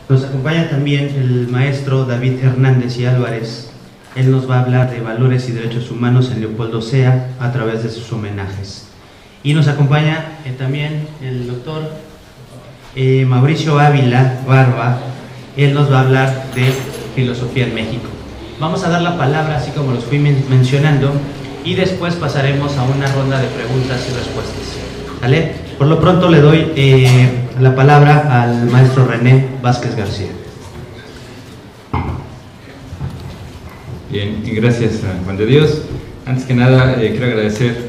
Nos acompaña también el maestro David Hernández y Álvarez. Él nos va a hablar de valores y derechos humanos en Leopoldo Sea a través de sus homenajes. Y nos acompaña también el doctor Mauricio Ávila Barba. Él nos va a hablar de filosofía en México. Vamos a dar la palabra así como los fui mencionando y después pasaremos a una ronda de preguntas y respuestas. ¿Vale? Por lo pronto le doy la palabra al maestro René Vázquez García. Bien, y gracias a Juan de Dios. Antes que nada, quiero agradecer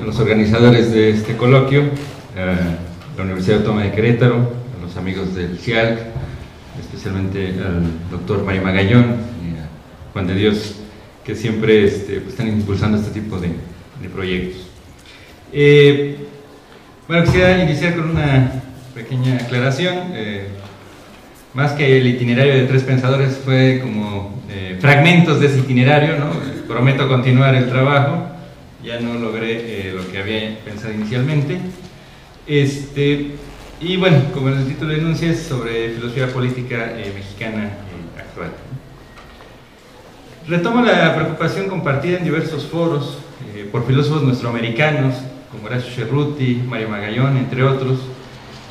a los organizadores de este coloquio, a la Universidad Autónoma de Querétaro, a los amigos del CIALC, especialmente al doctor Mario Magallón y a Juan de Dios, que siempre están impulsando este tipo de proyectos. Bueno, quisiera iniciar con una pequeña aclaración. Más que el itinerario de tres pensadores, fue como fragmentos de ese itinerario, ¿no? Prometo continuar el trabajo, ya no logré lo que había pensado inicialmente. Y bueno, como el título denuncia, es sobre filosofía política mexicana actual. Retomo la preocupación compartida en diversos foros por filósofos nuestroamericanos, como Horacio Cerruti, Mario Magallón, entre otros,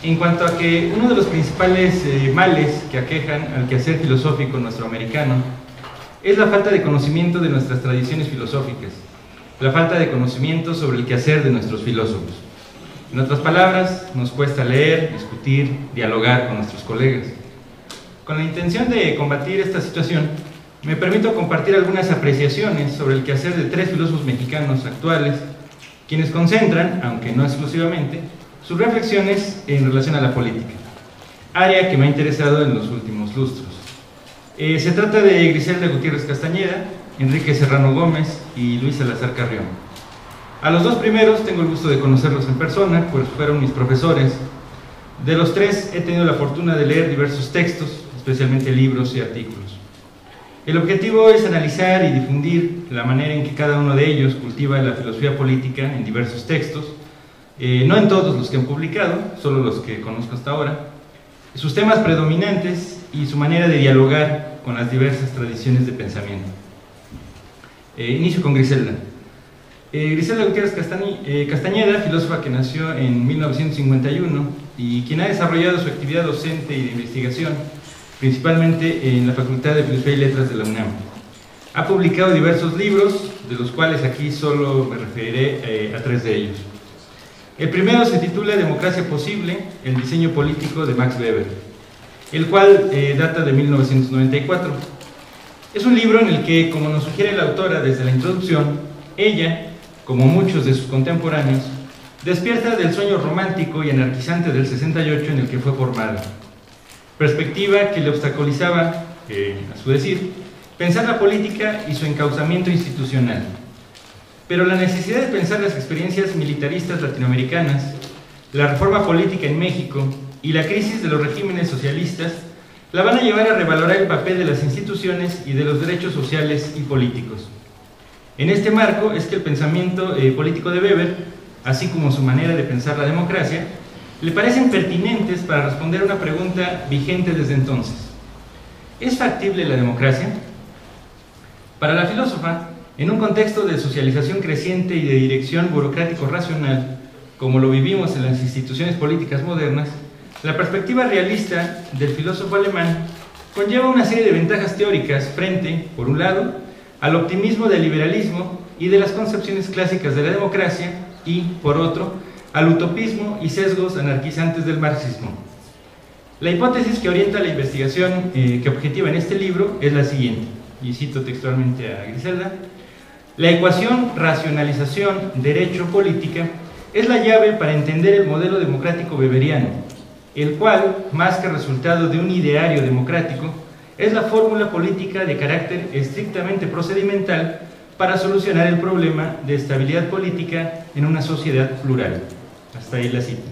en cuanto a que uno de los principales males que aquejan al quehacer filosófico nuestroamericano es la falta de conocimiento de nuestras tradiciones filosóficas, la falta de conocimiento sobre el quehacer de nuestros filósofos. En otras palabras, nos cuesta leer, discutir, dialogar con nuestros colegas. Con la intención de combatir esta situación, me permito compartir algunas apreciaciones sobre el quehacer de tres filósofos mexicanos actuales, quienes concentran, aunque no exclusivamente, sus reflexiones en relación a la política, área que me ha interesado en los últimos lustros. Se trata de Griselda Gutiérrez Castañeda, Enrique Serrano Gómez y Luis Salazar Carrión. A los dos primeros tengo el gusto de conocerlos en persona, pues fueron mis profesores. De los tres he tenido la fortuna de leer diversos textos, especialmente libros y artículos. El objetivo es analizar y difundir la manera en que cada uno de ellos cultiva la filosofía política en diversos textos, no en todos los que han publicado, solo los que conozco hasta ahora, sus temas predominantes y su manera de dialogar con las diversas tradiciones de pensamiento. Inicio con Griselda. Griselda Gutiérrez Castañeda, filósofa que nació en 1951 y quien ha desarrollado su actividad docente y de investigación, principalmente en la Facultad de Filosofía y Letras de la UNAM. Ha publicado diversos libros, de los cuales aquí solo me referiré a tres de ellos. El primero se titula Democracia Posible, el diseño político de Max Weber, el cual data de 1994. Es un libro en el que, como nos sugiere la autora desde la introducción, ella, como muchos de sus contemporáneos, despierta del sueño romántico y anarquizante del 68 en el que fue formada, perspectiva que le obstaculizaba, a su decir, pensar la política y su encauzamiento institucional. Pero la necesidad de pensar las experiencias militaristas latinoamericanas, la reforma política en México y la crisis de los regímenes socialistas la van a llevar a revalorar el papel de las instituciones y de los derechos sociales y políticos. En este marco es que el pensamiento político de Weber, así como su manera de pensar la democracia, le parecen pertinentes para responder a una pregunta vigente desde entonces. ¿Es factible la democracia? Para la filósofa, en un contexto de socialización creciente y de dirección burocrático-racional, como lo vivimos en las instituciones políticas modernas, la perspectiva realista del filósofo alemán conlleva una serie de ventajas teóricas frente, por un lado, al optimismo del liberalismo y de las concepciones clásicas de la democracia y, por otro, al utopismo y sesgos anarquizantes del marxismo. La hipótesis que orienta la investigación que objetiva en este libro es la siguiente, y cito textualmente a Griselda: la ecuación racionalización-derecho-política es la llave para entender el modelo democrático weberiano, el cual, más que resultado de un ideario democrático, es la fórmula política de carácter estrictamente procedimental para solucionar el problema de estabilidad política en una sociedad plural. Hasta ahí la cita.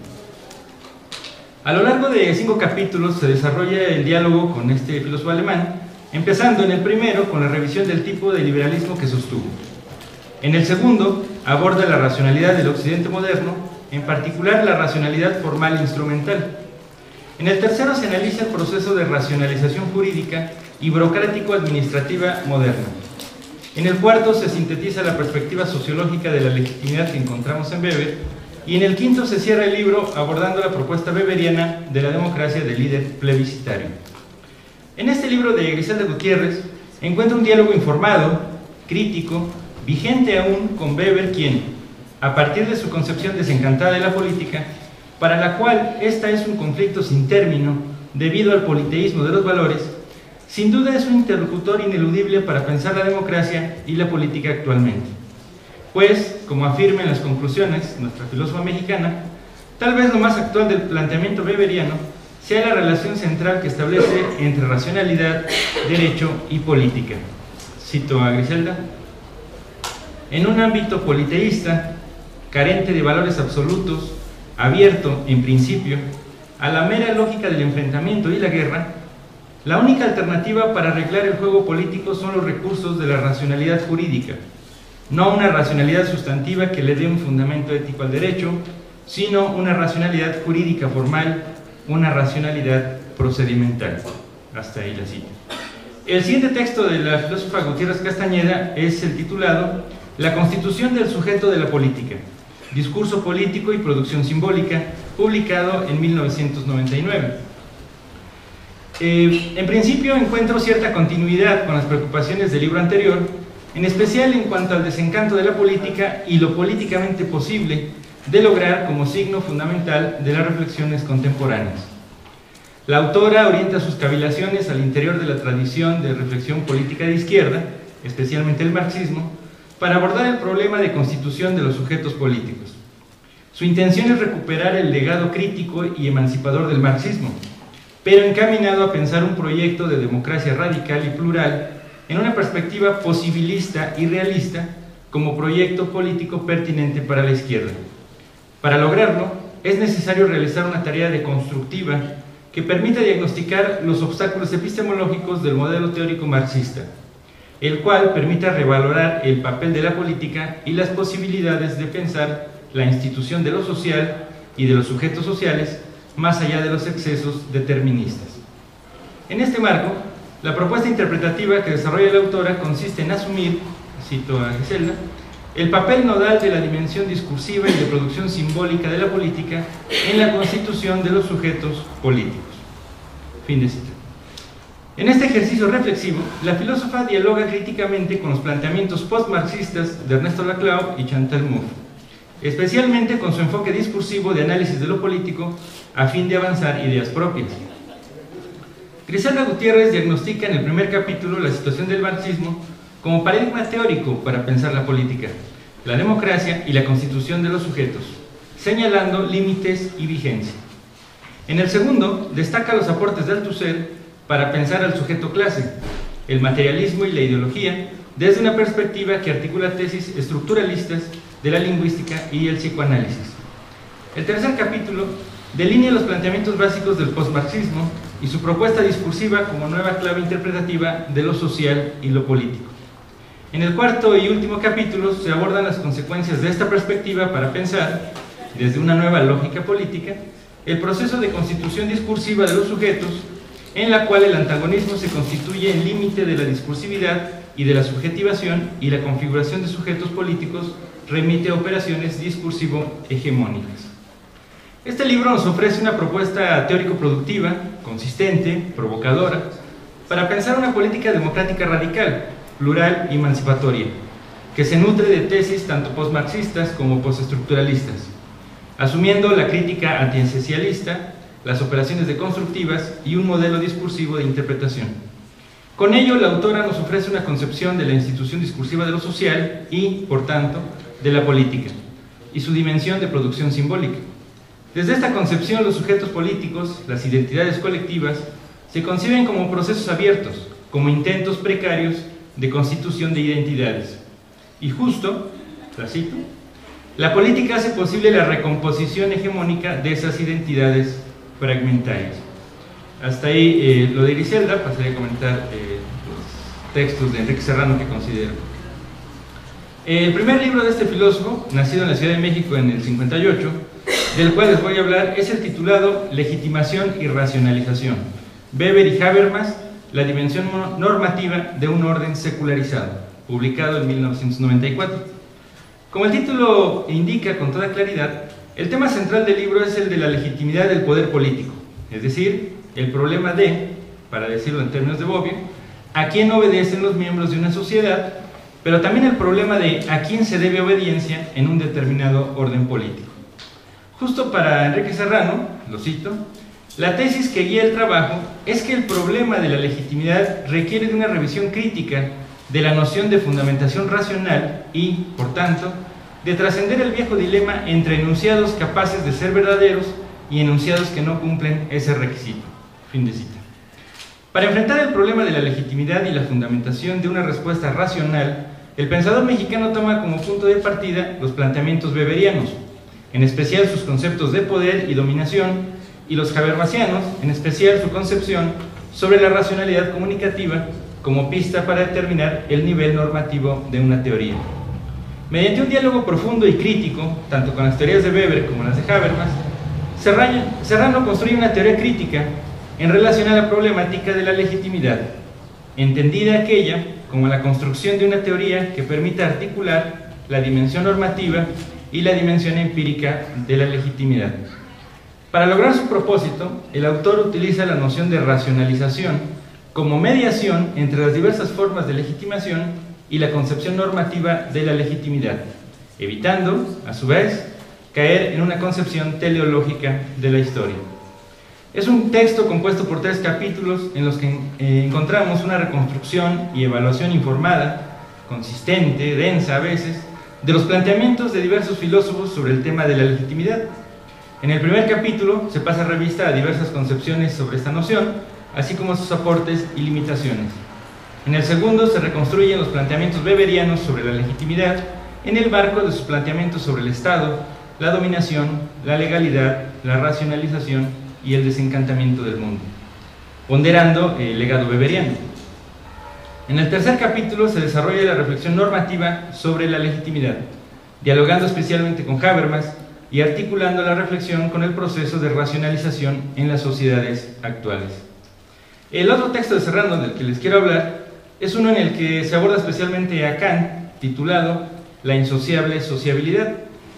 A lo largo de 5 capítulos se desarrolla el diálogo con este filósofo alemán, empezando en el primero con la revisión del tipo de liberalismo que sostuvo. En el segundo aborda la racionalidad del occidente moderno, en particular la racionalidad formal e instrumental. En el tercero se analiza el proceso de racionalización jurídica y burocrático-administrativa moderna. En el cuarto se sintetiza la perspectiva sociológica de la legitimidad que encontramos en Weber, y en el quinto se cierra el libro abordando la propuesta weberiana de la democracia del líder plebiscitario. En este libro de Griselda Gutiérrez encuentra un diálogo informado, crítico, vigente aún con Weber, quien, a partir de su concepción desencantada de la política, para la cual esta es un conflicto sin término debido al politeísmo de los valores, sin duda es un interlocutor ineludible para pensar la democracia y la política actualmente. Pues, como afirma en las conclusiones nuestra filósofa mexicana, tal vez lo más actual del planteamiento weberiano sea la relación central que establece entre racionalidad, derecho y política. Cito a Griselda: en un ámbito politeísta, carente de valores absolutos, abierto, en principio, a la mera lógica del enfrentamiento y la guerra, la única alternativa para arreglar el juego político son los recursos de la racionalidad jurídica, no una racionalidad sustantiva que le dé un fundamento ético al derecho, sino una racionalidad jurídica formal, una racionalidad procedimental. Hasta ahí la cita. El siguiente texto de la filósofa Gutiérrez Castañeda es el titulado La constitución del sujeto de la política, discurso político y producción simbólica, publicado en 1999. En principio encuentro cierta continuidad con las preocupaciones del libro anterior, en especial en cuanto al desencanto de la política y lo políticamente posible de lograr como signo fundamental de las reflexiones contemporáneas. La autora orienta sus cavilaciones al interior de la tradición de reflexión política de izquierda, especialmente el marxismo, para abordar el problema de constitución de los sujetos políticos. Su intención es recuperar el legado crítico y emancipador del marxismo, pero encaminado a pensar un proyecto de democracia radical y plural en una perspectiva posibilista y realista como proyecto político pertinente para la izquierda. Para lograrlo, es necesario realizar una tarea deconstructiva que permita diagnosticar los obstáculos epistemológicos del modelo teórico marxista, el cual permita revalorar el papel de la política y las posibilidades de pensar la institución de lo social y de los sujetos sociales más allá de los excesos deterministas. En este marco, la propuesta interpretativa que desarrolla la autora consiste en asumir, cito a Griselda, el papel nodal de la dimensión discursiva y de producción simbólica de la política en la constitución de los sujetos políticos. Fin de cita. En este ejercicio reflexivo, la filósofa dialoga críticamente con los planteamientos postmarxistas de Ernesto Laclau y Chantal Mouffe, especialmente con su enfoque discursivo de análisis de lo político a fin de avanzar ideas propias. Griselda Gutiérrez diagnostica en el primer capítulo la situación del marxismo como paradigma teórico para pensar la política, la democracia y la constitución de los sujetos, señalando límites y vigencia. En el segundo, destaca los aportes de Althusser para pensar al sujeto clase, el materialismo y la ideología, desde una perspectiva que articula tesis estructuralistas de la lingüística y el psicoanálisis. El tercer capítulo delinea los planteamientos básicos del postmarxismo y su propuesta discursiva como nueva clave interpretativa de lo social y lo político. En el cuarto y último capítulo se abordan las consecuencias de esta perspectiva para pensar, desde una nueva lógica política, el proceso de constitución discursiva de los sujetos, en la cual el antagonismo se constituye en límite de la discursividad y de la subjetivación, y la configuración de sujetos políticos remite a operaciones discursivo-hegemónicas. Este libro nos ofrece una propuesta teórico-productiva, consistente, provocadora, para pensar una política democrática radical, plural y emancipatoria, que se nutre de tesis tanto postmarxistas como postestructuralistas, asumiendo la crítica antiesencialista, las operaciones deconstructivas y un modelo discursivo de interpretación. Con ello, la autora nos ofrece una concepción de la institución discursiva de lo social y, por tanto, de la política, y su dimensión de producción simbólica. Desde esta concepción, los sujetos políticos, las identidades colectivas, se conciben como procesos abiertos, como intentos precarios de constitución de identidades. Y justo, la cito, la política hace posible la recomposición hegemónica de esas identidades fragmentarias. Hasta ahí lo de Griselda. Pasaré a comentar los textos de Enrique Serrano que considero. El primer libro de este filósofo, nacido en la Ciudad de México en el 58, del cual les voy a hablar es el titulado Legitimación y Racionalización, Weber y Habermas, la dimensión normativa de un orden secularizado, publicado en 1994. Como el título indica con toda claridad, el tema central del libro es el de la legitimidad del poder político, es decir, el problema de, para decirlo en términos de Bobbio, a quién obedecen los miembros de una sociedad, pero también el problema de a quién se debe obediencia en un determinado orden político. Justo para Enrique Serrano, lo cito, la tesis que guía el trabajo es que el problema de la legitimidad requiere de una revisión crítica de la noción de fundamentación racional y, por tanto, de trascender el viejo dilema entre enunciados capaces de ser verdaderos y enunciados que no cumplen ese requisito. Fin de cita. Para enfrentar el problema de la legitimidad y la fundamentación de una respuesta racional, el pensador mexicano toma como punto de partida los planteamientos weberianos, en especial sus conceptos de poder y dominación, y los habermasianos, en especial su concepción sobre la racionalidad comunicativa como pista para determinar el nivel normativo de una teoría. Mediante un diálogo profundo y crítico, tanto con las teorías de Weber como las de Habermas, Serrano construye una teoría crítica en relación a la problemática de la legitimidad, entendida aquella como la construcción de una teoría que permita articular la dimensión normativa y la dimensión empírica de la legitimidad. Para lograr su propósito, el autor utiliza la noción de racionalización como mediación entre las diversas formas de legitimación y la concepción normativa de la legitimidad, evitando, a su vez, caer en una concepción teleológica de la historia. Es un texto compuesto por 3 capítulos en los que encontramos una reconstrucción y evaluación informada, consistente, densa a veces, de los planteamientos de diversos filósofos sobre el tema de la legitimidad. En el primer capítulo se pasa revista a diversas concepciones sobre esta noción, así como sus aportes y limitaciones. En el segundo se reconstruyen los planteamientos weberianos sobre la legitimidad en el marco de sus planteamientos sobre el Estado, la dominación, la legalidad, la racionalización y el desencantamiento del mundo, ponderando el legado weberiano. En el tercer capítulo se desarrolla la reflexión normativa sobre la legitimidad, dialogando especialmente con Habermas y articulando la reflexión con el proceso de racionalización en las sociedades actuales. El otro texto de Serrano del que les quiero hablar es uno en el que se aborda especialmente a Kant, titulado La insociable sociabilidad,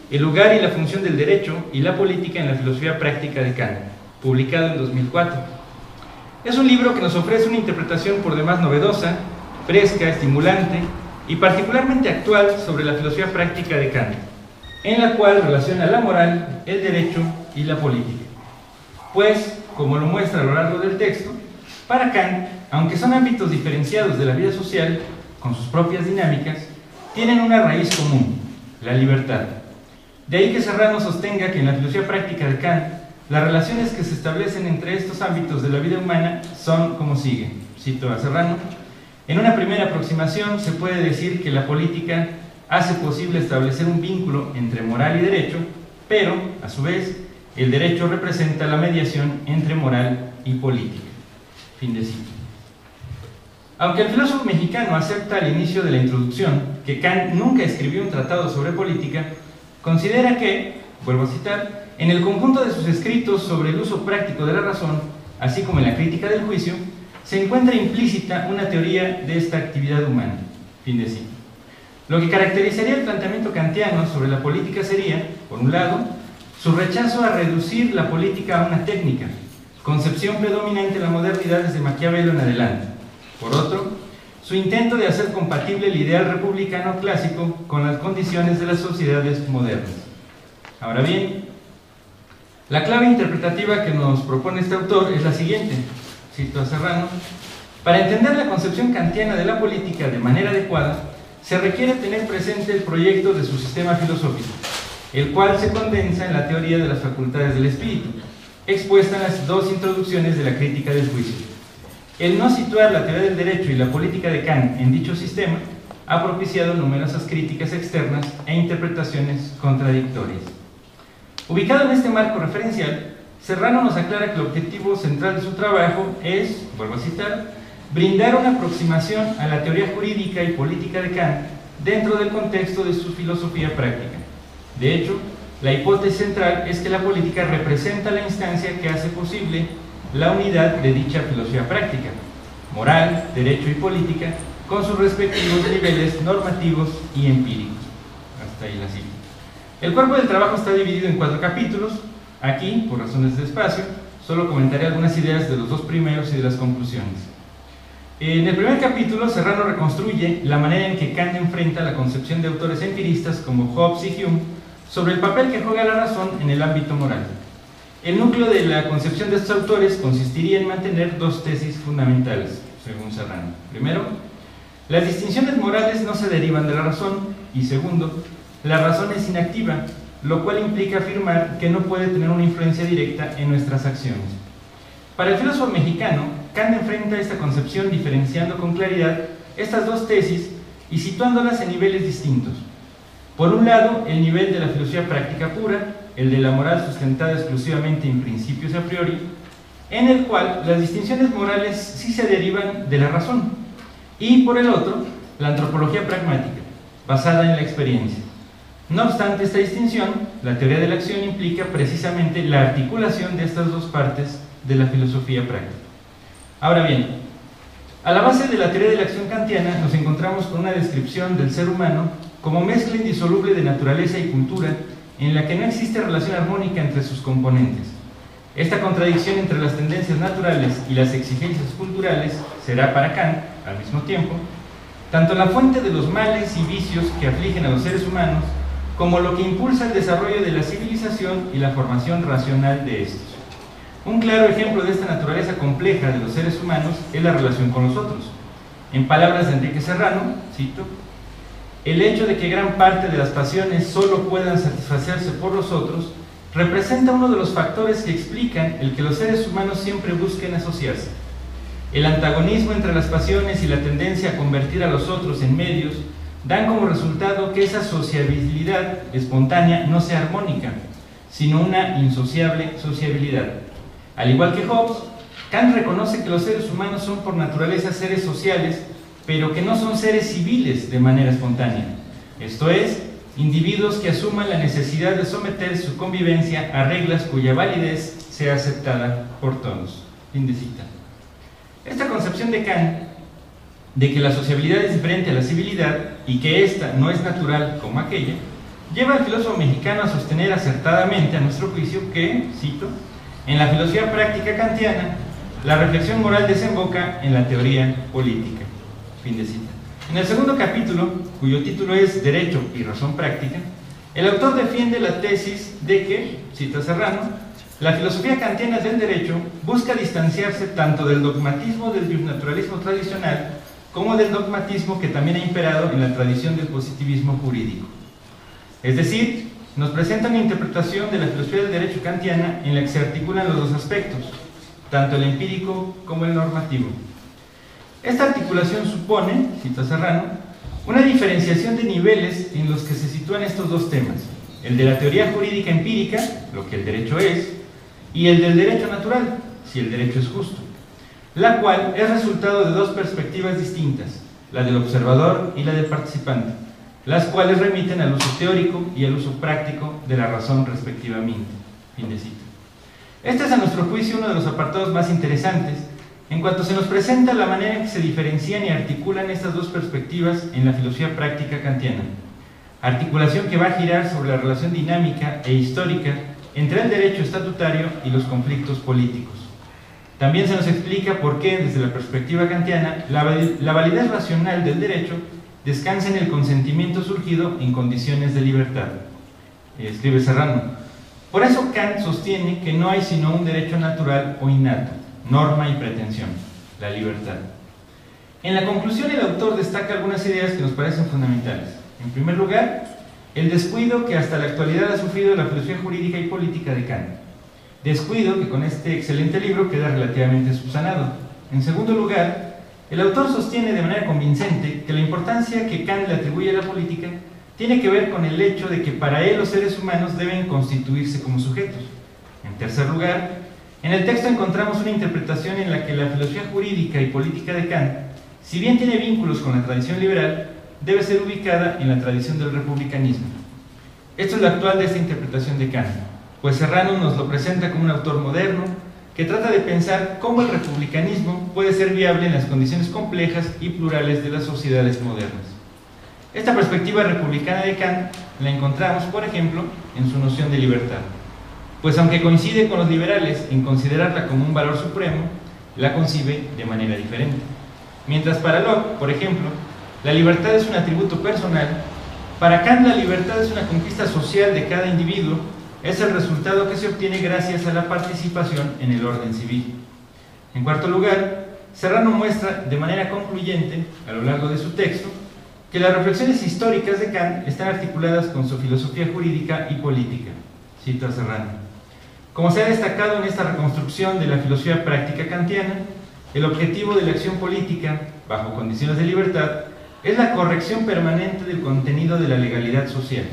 el lugar y la función del derecho y la política en la filosofía práctica de Kant, publicado en 2004. Es un libro que nos ofrece una interpretación por demás novedosa, fresca, estimulante y particularmente actual sobre la filosofía práctica de Kant, en la cual relaciona la moral, el derecho y la política. Pues, como lo muestra a lo largo del texto, para Kant, aunque son ámbitos diferenciados de la vida social, con sus propias dinámicas, tienen una raíz común, la libertad. De ahí que Serrano sostenga que en la filosofía práctica de Kant, las relaciones que se establecen entre estos ámbitos de la vida humana son como sigue. Cito a Serrano: en una primera aproximación se puede decir que la política hace posible establecer un vínculo entre moral y derecho, pero, a su vez, el derecho representa la mediación entre moral y política. Fin de cita. Aunque el filósofo mexicano acepta al inicio de la introducción que Kant nunca escribió un tratado sobre política, considera que, vuelvo a citar, en el conjunto de sus escritos sobre el uso práctico de la razón, así como en la crítica del juicio, se encuentra implícita una teoría de esta actividad humana. Fin de cita. Lo que caracterizaría el planteamiento kantiano sobre la política sería, por un lado, su rechazo a reducir la política a una técnica, concepción predominante en la modernidad desde Maquiavelo en adelante. Por otro, su intento de hacer compatible el ideal republicano clásico con las condiciones de las sociedades modernas. Ahora bien, la clave interpretativa que nos propone este autor es la siguiente, cito a Serrano: para entender la concepción kantiana de la política de manera adecuada, se requiere tener presente el proyecto de su sistema filosófico, el cual se condensa en la teoría de las facultades del espíritu, expuesta en las 2 introducciones de la crítica del juicio. El no situar la teoría del derecho y la política de Kant en dicho sistema ha propiciado numerosas críticas externas e interpretaciones contradictorias. Ubicado en este marco referencial, Serrano nos aclara que el objetivo central de su trabajo es, vuelvo a citar, brindar una aproximación a la teoría jurídica y política de Kant dentro del contexto de su filosofía práctica. De hecho, La hipótesis central es que la política representa la instancia que hace posible la unidad de dicha filosofía práctica, moral, derecho y política, con sus respectivos niveles normativos y empíricos. Hasta ahí la cita. El cuerpo del trabajo está dividido en 4 capítulos. Aquí, por razones de espacio, solo comentaré algunas ideas de los 2 primeros y de las conclusiones. En el primer capítulo, Serrano reconstruye la manera en que Kant enfrenta la concepción de autores empiristas como Hobbes y Hume sobre el papel que juega la razón en el ámbito moral. El núcleo de la concepción de estos autores consistiría en mantener 2 tesis fundamentales, según Serrano. Primero, las distinciones morales no se derivan de la razón, y segundo, la razón es inactiva, lo cual implica afirmar que no puede tener una influencia directa en nuestras acciones. Para el filósofo mexicano, Kant enfrenta esta concepción diferenciando con claridad estas 2 tesis y situándolas en niveles distintos. Por un lado, el nivel de la filosofía práctica pura, el de la moral sustentada exclusivamente en principios a priori, en el cual las distinciones morales sí se derivan de la razón, y por el otro, la antropología pragmática, basada en la experiencia. No obstante esta distinción, la teoría de la acción implica precisamente la articulación de estas 2 partes de la filosofía práctica. Ahora bien, a la base de la teoría de la acción kantiana nos encontramos con una descripción del ser humano como mezcla indisoluble de naturaleza y cultura, en la que no existe relación armónica entre sus componentes. Esta contradicción entre las tendencias naturales y las exigencias culturales será para Kant, al mismo tiempo, tanto la fuente de los males y vicios que afligen a los seres humanos, como lo que impulsa el desarrollo de la civilización y la formación racional de estos. Un claro ejemplo de esta naturaleza compleja de los seres humanos es la relación con los otros. En palabras de Enrique Serrano, cito: el hecho de que gran parte de las pasiones solo puedan satisfacerse por los otros representa uno de los factores que explican el que los seres humanos siempre busquen asociarse. El antagonismo entre las pasiones y la tendencia a convertir a los otros en medios dan como resultado que esa sociabilidad espontánea no sea armónica, sino una insociable sociabilidad. Al igual que Hobbes, Kant reconoce que los seres humanos son por naturaleza seres sociales, pero que no son seres civiles de manera espontánea. Esto es, individuos que asuman la necesidad de someter su convivencia a reglas cuya validez sea aceptada por todos. Fin de cita. Esta concepción de Kant, de que la sociabilidad es diferente a la civilidad y que ésta no es natural como aquella, lleva al filósofo mexicano a sostener acertadamente, a nuestro juicio, que, cito, en la filosofía práctica kantiana, la reflexión moral desemboca en la teoría política. Fin de cita. En el segundo capítulo, cuyo título es Derecho y Razón Práctica, el autor defiende la tesis de que, cita Serrano, la filosofía kantiana del derecho busca distanciarse tanto del dogmatismo del naturalismo tradicional como del dogmatismo que también ha imperado en la tradición del positivismo jurídico. Es decir, nos presenta una interpretación de la filosofía del derecho kantiana en la que se articulan los 2 aspectos, tanto el empírico como el normativo. Esta articulación supone, cita Serrano, una diferenciación de niveles en los que se sitúan estos 2 temas, el de la teoría jurídica empírica, lo que el derecho es, y el del derecho natural, si el derecho es justo, la cual es resultado de 2 perspectivas distintas, la del observador y la del participante, las cuales remiten al uso teórico y al uso práctico de la razón respectivamente. Fin de cita. Este es a nuestro juicio uno de los apartados más interesantes, en cuanto se nos presenta la manera en que se diferencian y articulan estas 2 perspectivas en la filosofía práctica kantiana. Articulación que va a girar sobre la relación dinámica e histórica entre el derecho estatutario y los conflictos políticos. También se nos explica por qué, desde la perspectiva kantiana, la validez racional del derecho descansa en el consentimiento surgido en condiciones de libertad. Escribe Serrano: por eso Kant sostiene que no hay sino un derecho natural o innato, norma y pretensión, la libertad. En la conclusión, el autor destaca algunas ideas que nos parecen fundamentales. En primer lugar, el descuido que hasta la actualidad ha sufrido la filosofía jurídica y política de Kant. Descuido que con este excelente libro queda relativamente subsanado. En segundo lugar, el autor sostiene de manera convincente que la importancia que Kant le atribuye a la política tiene que ver con el hecho de que para él los seres humanos deben constituirse como sujetos. En tercer lugar, en el texto encontramos una interpretación en la que la filosofía jurídica y política de Kant, si bien tiene vínculos con la tradición liberal, debe ser ubicada en la tradición del republicanismo. Esto es lo actual de esta interpretación de Kant, pues Serrano nos lo presenta como un autor moderno que trata de pensar cómo el republicanismo puede ser viable en las condiciones complejas y plurales de las sociedades modernas. Esta perspectiva republicana de Kant la encontramos, por ejemplo, en su noción de libertad, pues aunque coincide con los liberales en considerarla como un valor supremo, la concibe de manera diferente. Mientras para Locke, por ejemplo, la libertad es un atributo personal, para Kant la libertad es una conquista social de cada individuo, es el resultado que se obtiene gracias a la participación en el orden civil. En cuarto lugar, Serrano muestra de manera concluyente, a lo largo de su texto, que las reflexiones históricas de Kant están articuladas con su filosofía jurídica y política. Cito a Serrano. Como se ha destacado en esta reconstrucción de la filosofía práctica kantiana, el objetivo de la acción política, bajo condiciones de libertad, es la corrección permanente del contenido de la legalidad social.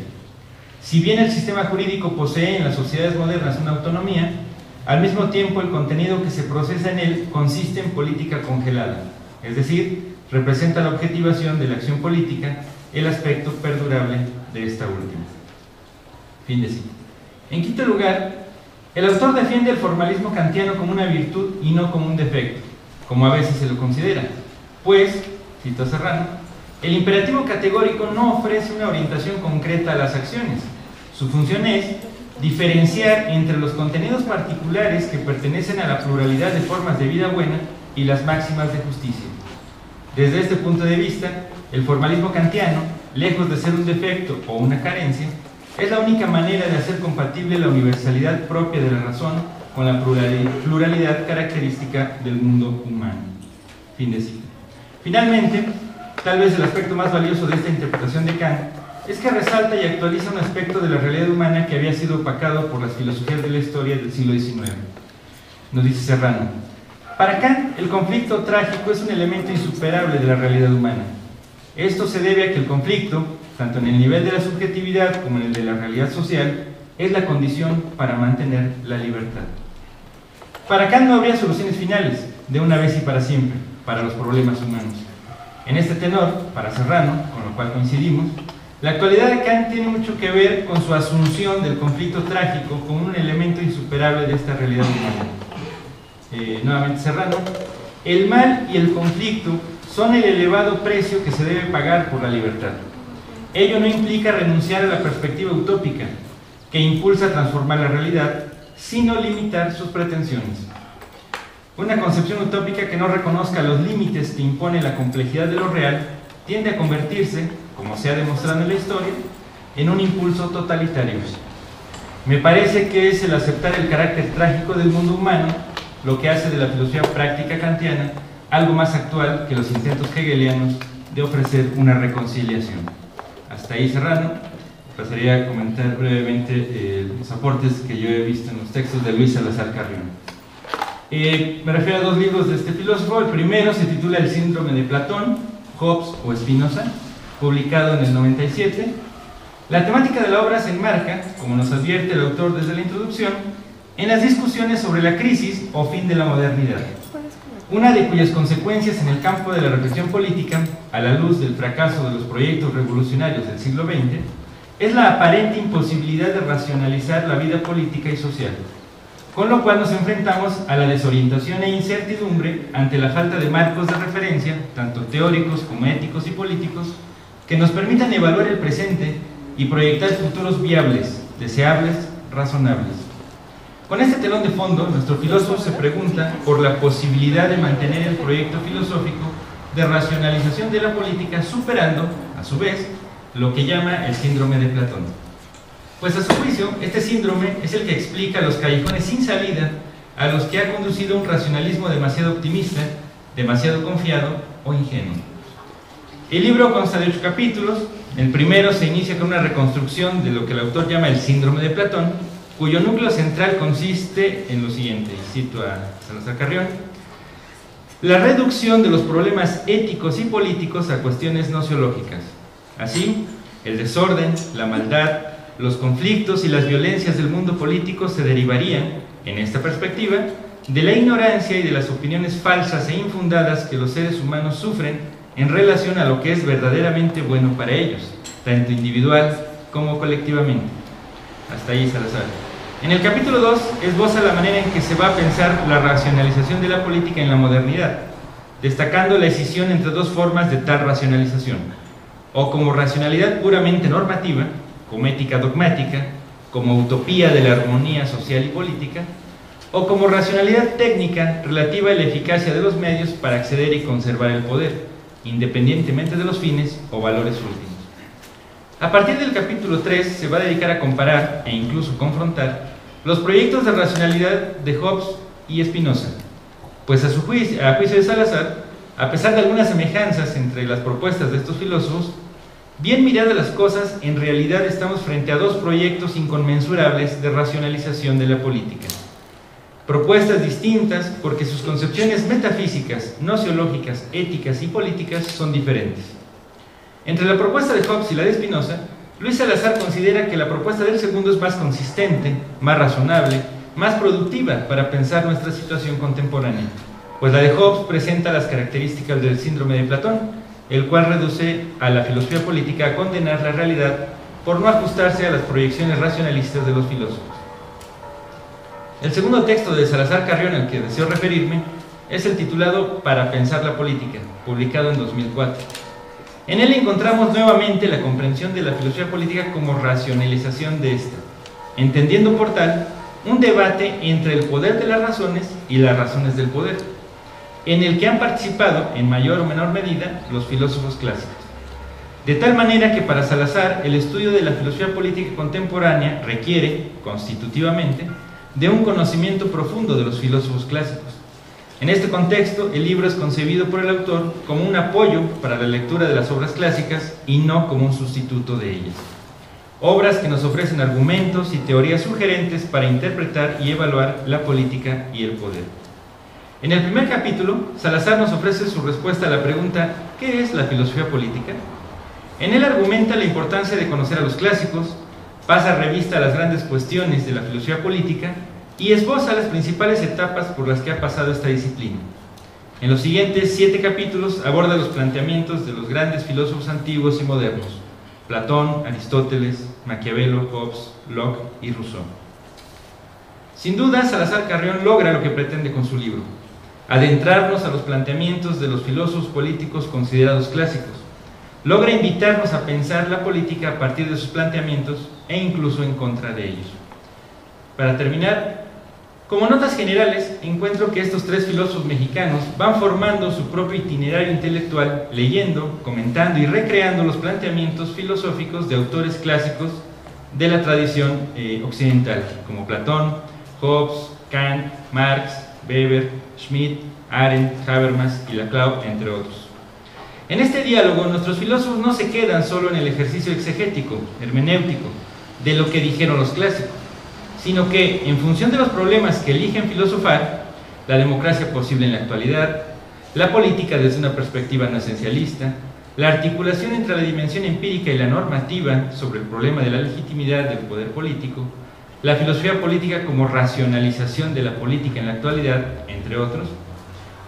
Si bien el sistema jurídico posee en las sociedades modernas una autonomía, al mismo tiempo el contenido que se procesa en él consiste en política congelada, es decir, representa la objetivación de la acción política, el aspecto perdurable de esta última. Fin de cita. En quinto lugar, el autor defiende el formalismo kantiano como una virtud y no como un defecto, como a veces se lo considera, pues, cito a Serrano, el imperativo categórico no ofrece una orientación concreta a las acciones. Su función es diferenciar entre los contenidos particulares que pertenecen a la pluralidad de formas de vida buena y las máximas de justicia. Desde este punto de vista, el formalismo kantiano, lejos de ser un defecto o una carencia, es la única manera de hacer compatible la universalidad propia de la razón con la pluralidad característica del mundo humano. Fin de cita. Finalmente, tal vez el aspecto más valioso de esta interpretación de Kant es que resalta y actualiza un aspecto de la realidad humana que había sido opacado por las filosofías de la historia del siglo XIX. Nos dice Serrano: para Kant, el conflicto trágico es un elemento insuperable de la realidad humana. Esto se debe a que el conflicto, tanto en el nivel de la subjetividad como en el de la realidad social, es la condición para mantener la libertad. Para Kant no habría soluciones finales, de una vez y para siempre, para los problemas humanos. En este tenor, para Serrano, con lo cual coincidimos, la actualidad de Kant tiene mucho que ver con su asunción del conflicto trágico como un elemento insuperable de esta realidad humana. Nuevamente Serrano: el mal y el conflicto son el elevado precio que se debe pagar por la libertad. Ello no implica renunciar a la perspectiva utópica, que impulsa a transformar la realidad, sino limitar sus pretensiones. Una concepción utópica que no reconozca los límites que impone la complejidad de lo real tiende a convertirse, como se ha demostrado en la historia, en un impulso totalitario. Me parece que es el aceptar el carácter trágico del mundo humano lo que hace de la filosofía práctica kantiana algo más actual que los intentos hegelianos de ofrecer una reconciliación. Hasta ahí Serrano. Pasaría a comentar brevemente los aportes que yo he visto en los textos de Luis Salazar Carrión. Me refiero a dos libros de este filósofo. El primero se titula El síndrome de Platón, Hobbes o Spinoza, publicado en el 97. La temática de la obra se enmarca, como nos advierte el autor desde la introducción, en las discusiones sobre la crisis o fin de la modernidad, una de cuyas consecuencias en el campo de la reflexión política, a la luz del fracaso de los proyectos revolucionarios del siglo XX, es la aparente imposibilidad de racionalizar la vida política y social, con lo cual nos enfrentamos a la desorientación e incertidumbre ante la falta de marcos de referencia, tanto teóricos como éticos y políticos, que nos permitan evaluar el presente y proyectar futuros viables, deseables, razonables. Con este telón de fondo, nuestro filósofo se pregunta por la posibilidad de mantener el proyecto filosófico de racionalización de la política, superando, a su vez, lo que llama el síndrome de Platón. Pues a su juicio, este síndrome es el que explica los callejones sin salida a los que ha conducido un racionalismo demasiado optimista, demasiado confiado o ingenuo. El libro consta de 8 capítulos. El primero se inicia con una reconstrucción de lo que el autor llama el síndrome de Platón, cuyo núcleo central consiste en lo siguiente, y cito a Salazar Carrión: la reducción de los problemas éticos y políticos a cuestiones nociológicas. Así, el desorden, la maldad, los conflictos y las violencias del mundo político se derivarían, en esta perspectiva, de la ignorancia y de las opiniones falsas e infundadas que los seres humanos sufren en relación a lo que es verdaderamente bueno para ellos, tanto individual como colectivamente. Hasta ahí Salazar. En el capítulo 2 esboza la manera en que se va a pensar la racionalización de la política en la modernidad, destacando la escisión entre dos formas de tal racionalización, o como racionalidad puramente normativa, como ética dogmática, como utopía de la armonía social y política, o como racionalidad técnica relativa a la eficacia de los medios para acceder y conservar el poder, independientemente de los fines o valores últimos. A partir del capítulo 3 se va a dedicar a comparar e incluso confrontar los proyectos de racionalidad de Hobbes y Spinoza, pues a juicio de Salazar, a pesar de algunas semejanzas entre las propuestas de estos filósofos, bien miradas las cosas, en realidad estamos frente a dos proyectos inconmensurables de racionalización de la política. Propuestas distintas porque sus concepciones metafísicas, nociológicas, éticas y políticas son diferentes. Entre la propuesta de Hobbes y la de Spinoza, Luis Salazar considera que la propuesta del segundo es más consistente, más razonable, más productiva para pensar nuestra situación contemporánea, pues la de Hobbes presenta las características del síndrome de Platón, el cual reduce a la filosofía política a condenar la realidad por no ajustarse a las proyecciones racionalistas de los filósofos. El segundo texto de Salazar Carrión al que deseo referirme es el titulado Para pensar la política, publicado en 2004. En él encontramos nuevamente la comprensión de la filosofía política como racionalización de esta, entendiendo por tal un debate entre el poder de las razones y las razones del poder, en el que han participado en mayor o menor medida los filósofos clásicos. De tal manera que para Salazar el estudio de la filosofía política contemporánea requiere, constitutivamente, de un conocimiento profundo de los filósofos clásicos. En este contexto, el libro es concebido por el autor como un apoyo para la lectura de las obras clásicas y no como un sustituto de ellas. Obras que nos ofrecen argumentos y teorías sugerentes para interpretar y evaluar la política y el poder. En el primer capítulo, Salazar nos ofrece su respuesta a la pregunta ¿qué es la filosofía política? En él argumenta la importancia de conocer a los clásicos, pasa revista a las grandes cuestiones de la filosofía política y esboza las principales etapas por las que ha pasado esta disciplina. En los siguientes 7 capítulos aborda los planteamientos de los grandes filósofos antiguos y modernos, Platón, Aristóteles, Maquiavelo, Hobbes, Locke y Rousseau. Sin duda, Salazar Carrión logra lo que pretende con su libro, adentrarnos a los planteamientos de los filósofos políticos considerados clásicos. Logra invitarnos a pensar la política a partir de sus planteamientos e incluso en contra de ellos. Para terminar, como notas generales, encuentro que estos 3 filósofos mexicanos van formando su propio itinerario intelectual, leyendo, comentando y recreando los planteamientos filosóficos de autores clásicos de la tradición occidental, como Platón, Hobbes, Kant, Marx, Weber, Schmitt, Arendt, Habermas y Laclau, entre otros. En este diálogo, nuestros filósofos no se quedan solo en el ejercicio exegético, hermenéutico, de lo que dijeron los clásicos, sino que, en función de los problemas que eligen filosofar, la democracia posible en la actualidad, la política desde una perspectiva no esencialista, la articulación entre la dimensión empírica y la normativa sobre el problema de la legitimidad del poder político, la filosofía política como racionalización de la política en la actualidad, entre otros,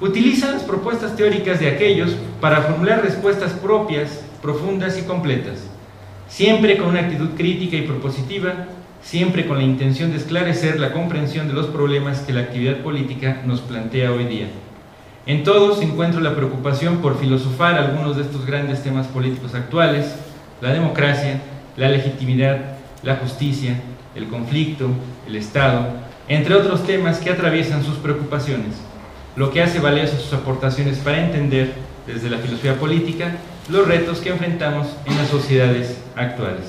utilizan las propuestas teóricas de aquellos para formular respuestas propias, profundas y completas, siempre con una actitud crítica y propositiva, siempre con la intención de esclarecer la comprensión de los problemas que la actividad política nos plantea hoy día. En todos encuentro la preocupación por filosofar algunos de estos grandes temas políticos actuales: la democracia, la legitimidad, la justicia, el conflicto, el Estado, entre otros temas que atraviesan sus preocupaciones, lo que hace valiosas sus aportaciones para entender, desde la filosofía política, los retos que enfrentamos en las sociedades actuales.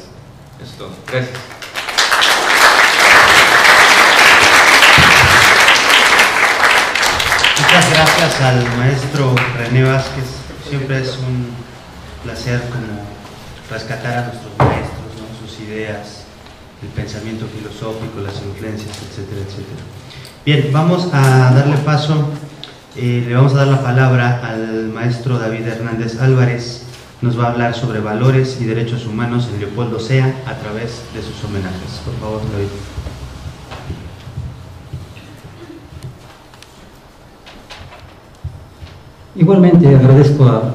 Eso es todo. Gracias. Muchas gracias al maestro René Vázquez. Siempre es un placer como rescatar a nuestros maestros, ¿no? Sus ideas, el pensamiento filosófico, las influencias, etcétera, etcétera. Bien, vamos a darle paso, le vamos a dar la palabra al maestro David Hernández Álvarez. Nos va a hablar sobre valores y derechos humanos en Leopoldo Sea a través de sus homenajes. Por favor, David. Igualmente agradezco a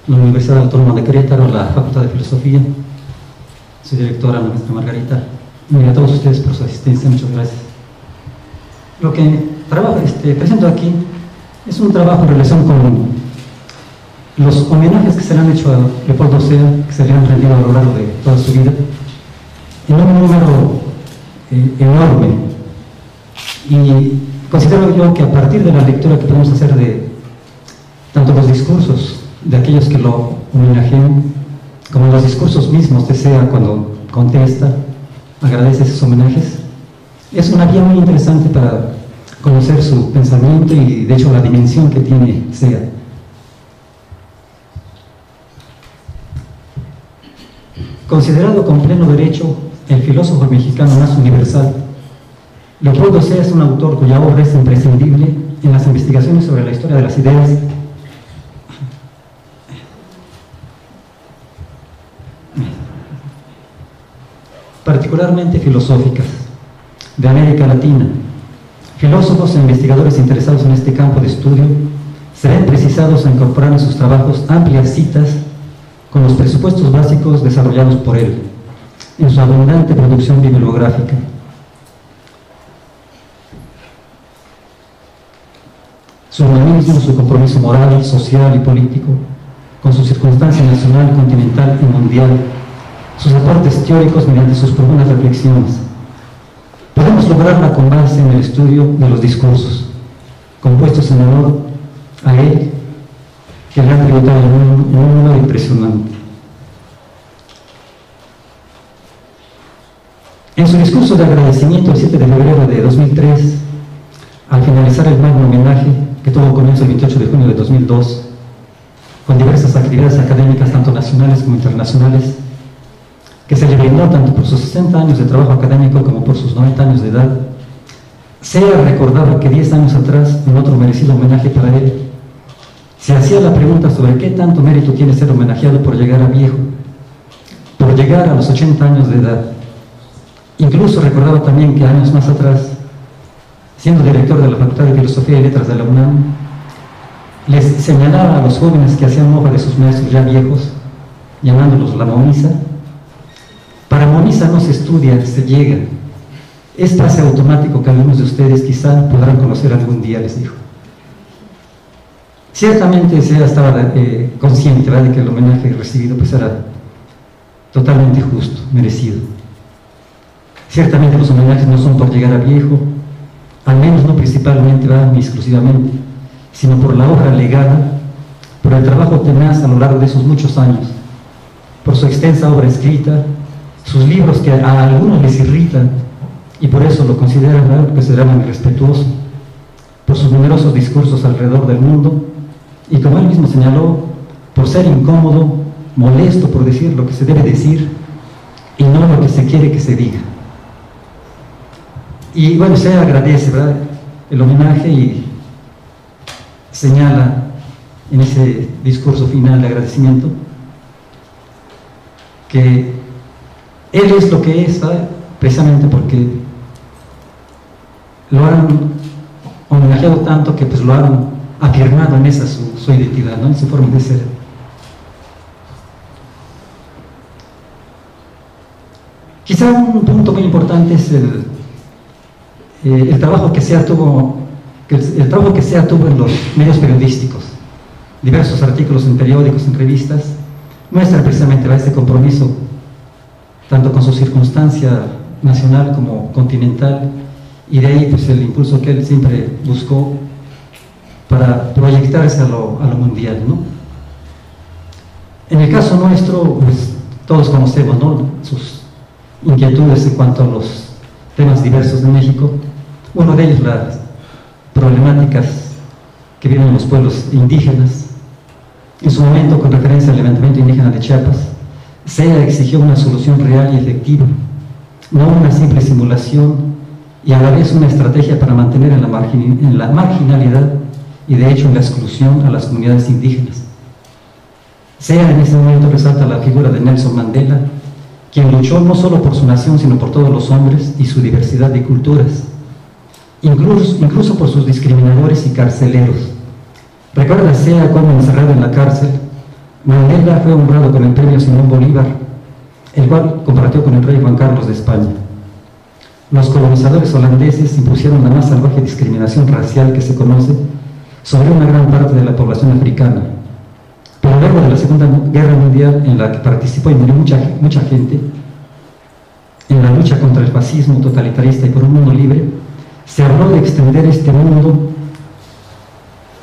la Universidad Autónoma de Querétaro, la Facultad de Filosofía, su directora, la maestra Margarita, y a todos ustedes por su asistencia. Muchas gracias. Lo que presento aquí es un trabajo en relación con los homenajes que se le han hecho a Leopoldo Sea, que se le han rendido a lo largo de toda su vida, en un número enorme. Y considero yo que a partir de la lectura que podemos hacer de tanto los discursos de aquellos que lo homenajean, como los discursos mismos de Sea cuando contesta, agradece esos homenajes, es una vía muy interesante para conocer su pensamiento y de hecho la dimensión que tiene Sea. Considerado con pleno derecho el filósofo mexicano más universal, Leopoldo Sea es un autor cuya obra es imprescindible en las investigaciones sobre la historia de las ideas particularmente filosóficas de América Latina. Filósofos e investigadores interesados en este campo de estudio se ven precisados a incorporar en sus trabajos amplias citas con los presupuestos básicos desarrollados por él en su abundante producción bibliográfica. Su humanismo, su compromiso moral, social y político con su circunstancia nacional, continental y mundial, sus aportes teóricos mediante sus profundas reflexiones. Podemos lograrla con base en el estudio de los discursos, compuestos en honor a él, que le han tributado en un número impresionante. En su discurso de agradecimiento el 7 de febrero de 2003, al finalizar el magno homenaje que tuvo comienzo el 28 de junio de 2002, con diversas actividades académicas tanto nacionales como internacionales, que se le brindó tanto por sus 60 años de trabajo académico como por sus 90 años de edad, Sea recordaba que 10 años atrás, en otro merecido homenaje para él, se hacía la pregunta sobre qué tanto mérito tiene ser homenajeado por llegar a viejo, por llegar a los 80 años de edad. Incluso recordaba también que años más atrás, siendo director de la Facultad de Filosofía y Letras de la UNAM, les señalaba a los jóvenes que hacían mofa de sus maestros ya viejos, llamándolos la momisa. Para momisa no se estudia, se llega. Es pase automático que algunos de ustedes quizá podrán conocer algún día, les dijo. Ciertamente Sea estaba consciente, ¿verdad?, de que el homenaje recibido pues era totalmente justo, merecido. Ciertamente los homenajes no son por llegar a viejo, al menos no principalmente, ¿verdad?, ni exclusivamente, sino por la obra legada, por el trabajo tenaz a lo largo de esos muchos años, por su extensa obra escrita, sus libros que a algunos les irritan y por eso lo consideran, ¿verdad?, consideraban irrespetuoso, por sus numerosos discursos alrededor del mundo y, como él mismo señaló, por ser incómodo, molesto por decir lo que se debe decir y no lo que se quiere que se diga. Y bueno, Sea agradece, ¿verdad?, el homenaje y señala en ese discurso final de agradecimiento que él es lo que es, ¿sabes?, precisamente porque lo han homenajeado tanto que pues lo han afirmado en esa su identidad, ¿no?, en su forma de ser. Quizá un punto muy importante es el trabajo que Sea tuvo en los medios periodísticos. Diversos artículos en periódicos, en revistas, muestran precisamente ese compromiso tanto con su circunstancia nacional como continental, y de ahí pues el impulso que él siempre buscó para proyectarse a lo mundial, ¿no? En el caso nuestro, pues todos conocemos, ¿no?, sus inquietudes en cuanto a los temas diversos de México. Uno de ellos, las problemáticas que viven los pueblos indígenas. En su momento, con referencia al levantamiento indígena de Chiapas, Sea exigió una solución real y efectiva, no una simple simulación, y a la vez una estrategia para mantener en la marginalidad y de hecho en la exclusión a las comunidades indígenas. Sea en ese momento resalta la figura de Nelson Mandela, quien luchó no solo por su nación, sino por todos los hombres y su diversidad de culturas, incluso por sus discriminadores y carceleros. Recuerda Sea cuando, encerrado en la cárcel, Mandela fue honrado con el premio Simón Bolívar, el cual compartió con el rey Juan Carlos de España. los colonizadores holandeses impusieron la más salvaje discriminación racial que se conoce sobre una gran parte de la población africana. Pero luego de la Segunda Guerra Mundial, en la que participó y murió mucha gente, en la lucha contra el fascismo totalitarista y por un mundo libre, se habló de extender este mundo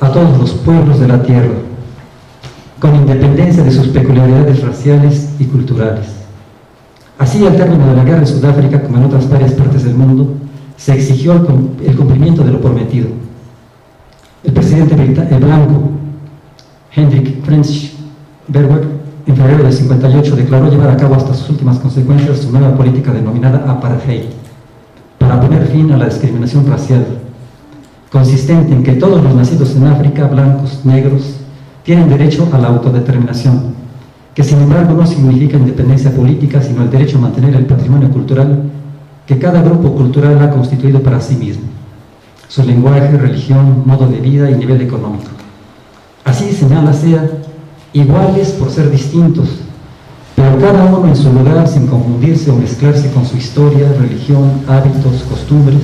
a todos los pueblos de la tierra, con independencia de sus peculiaridades raciales y culturales. Así, al término de la guerra en Sudáfrica, como en otras varias partes del mundo, se exigió el cumplimiento de lo prometido. El presidente blanco, Hendrik French Verwoerd, en febrero del 58, declaró llevar a cabo hasta sus últimas consecuencias su nueva política denominada apartheid, para poner fin a la discriminación racial, consistente en que todos los nacidos en África, blancos, negros, tienen derecho a la autodeterminación, que sin embargo no significa independencia política, sino el derecho a mantener el patrimonio cultural que cada grupo cultural ha constituido para sí mismo, su lenguaje, religión, modo de vida y nivel económico. Así, señala SEA, iguales por ser distintos, pero cada uno en su lugar sin confundirse o mezclarse con su historia, religión, hábitos, costumbres,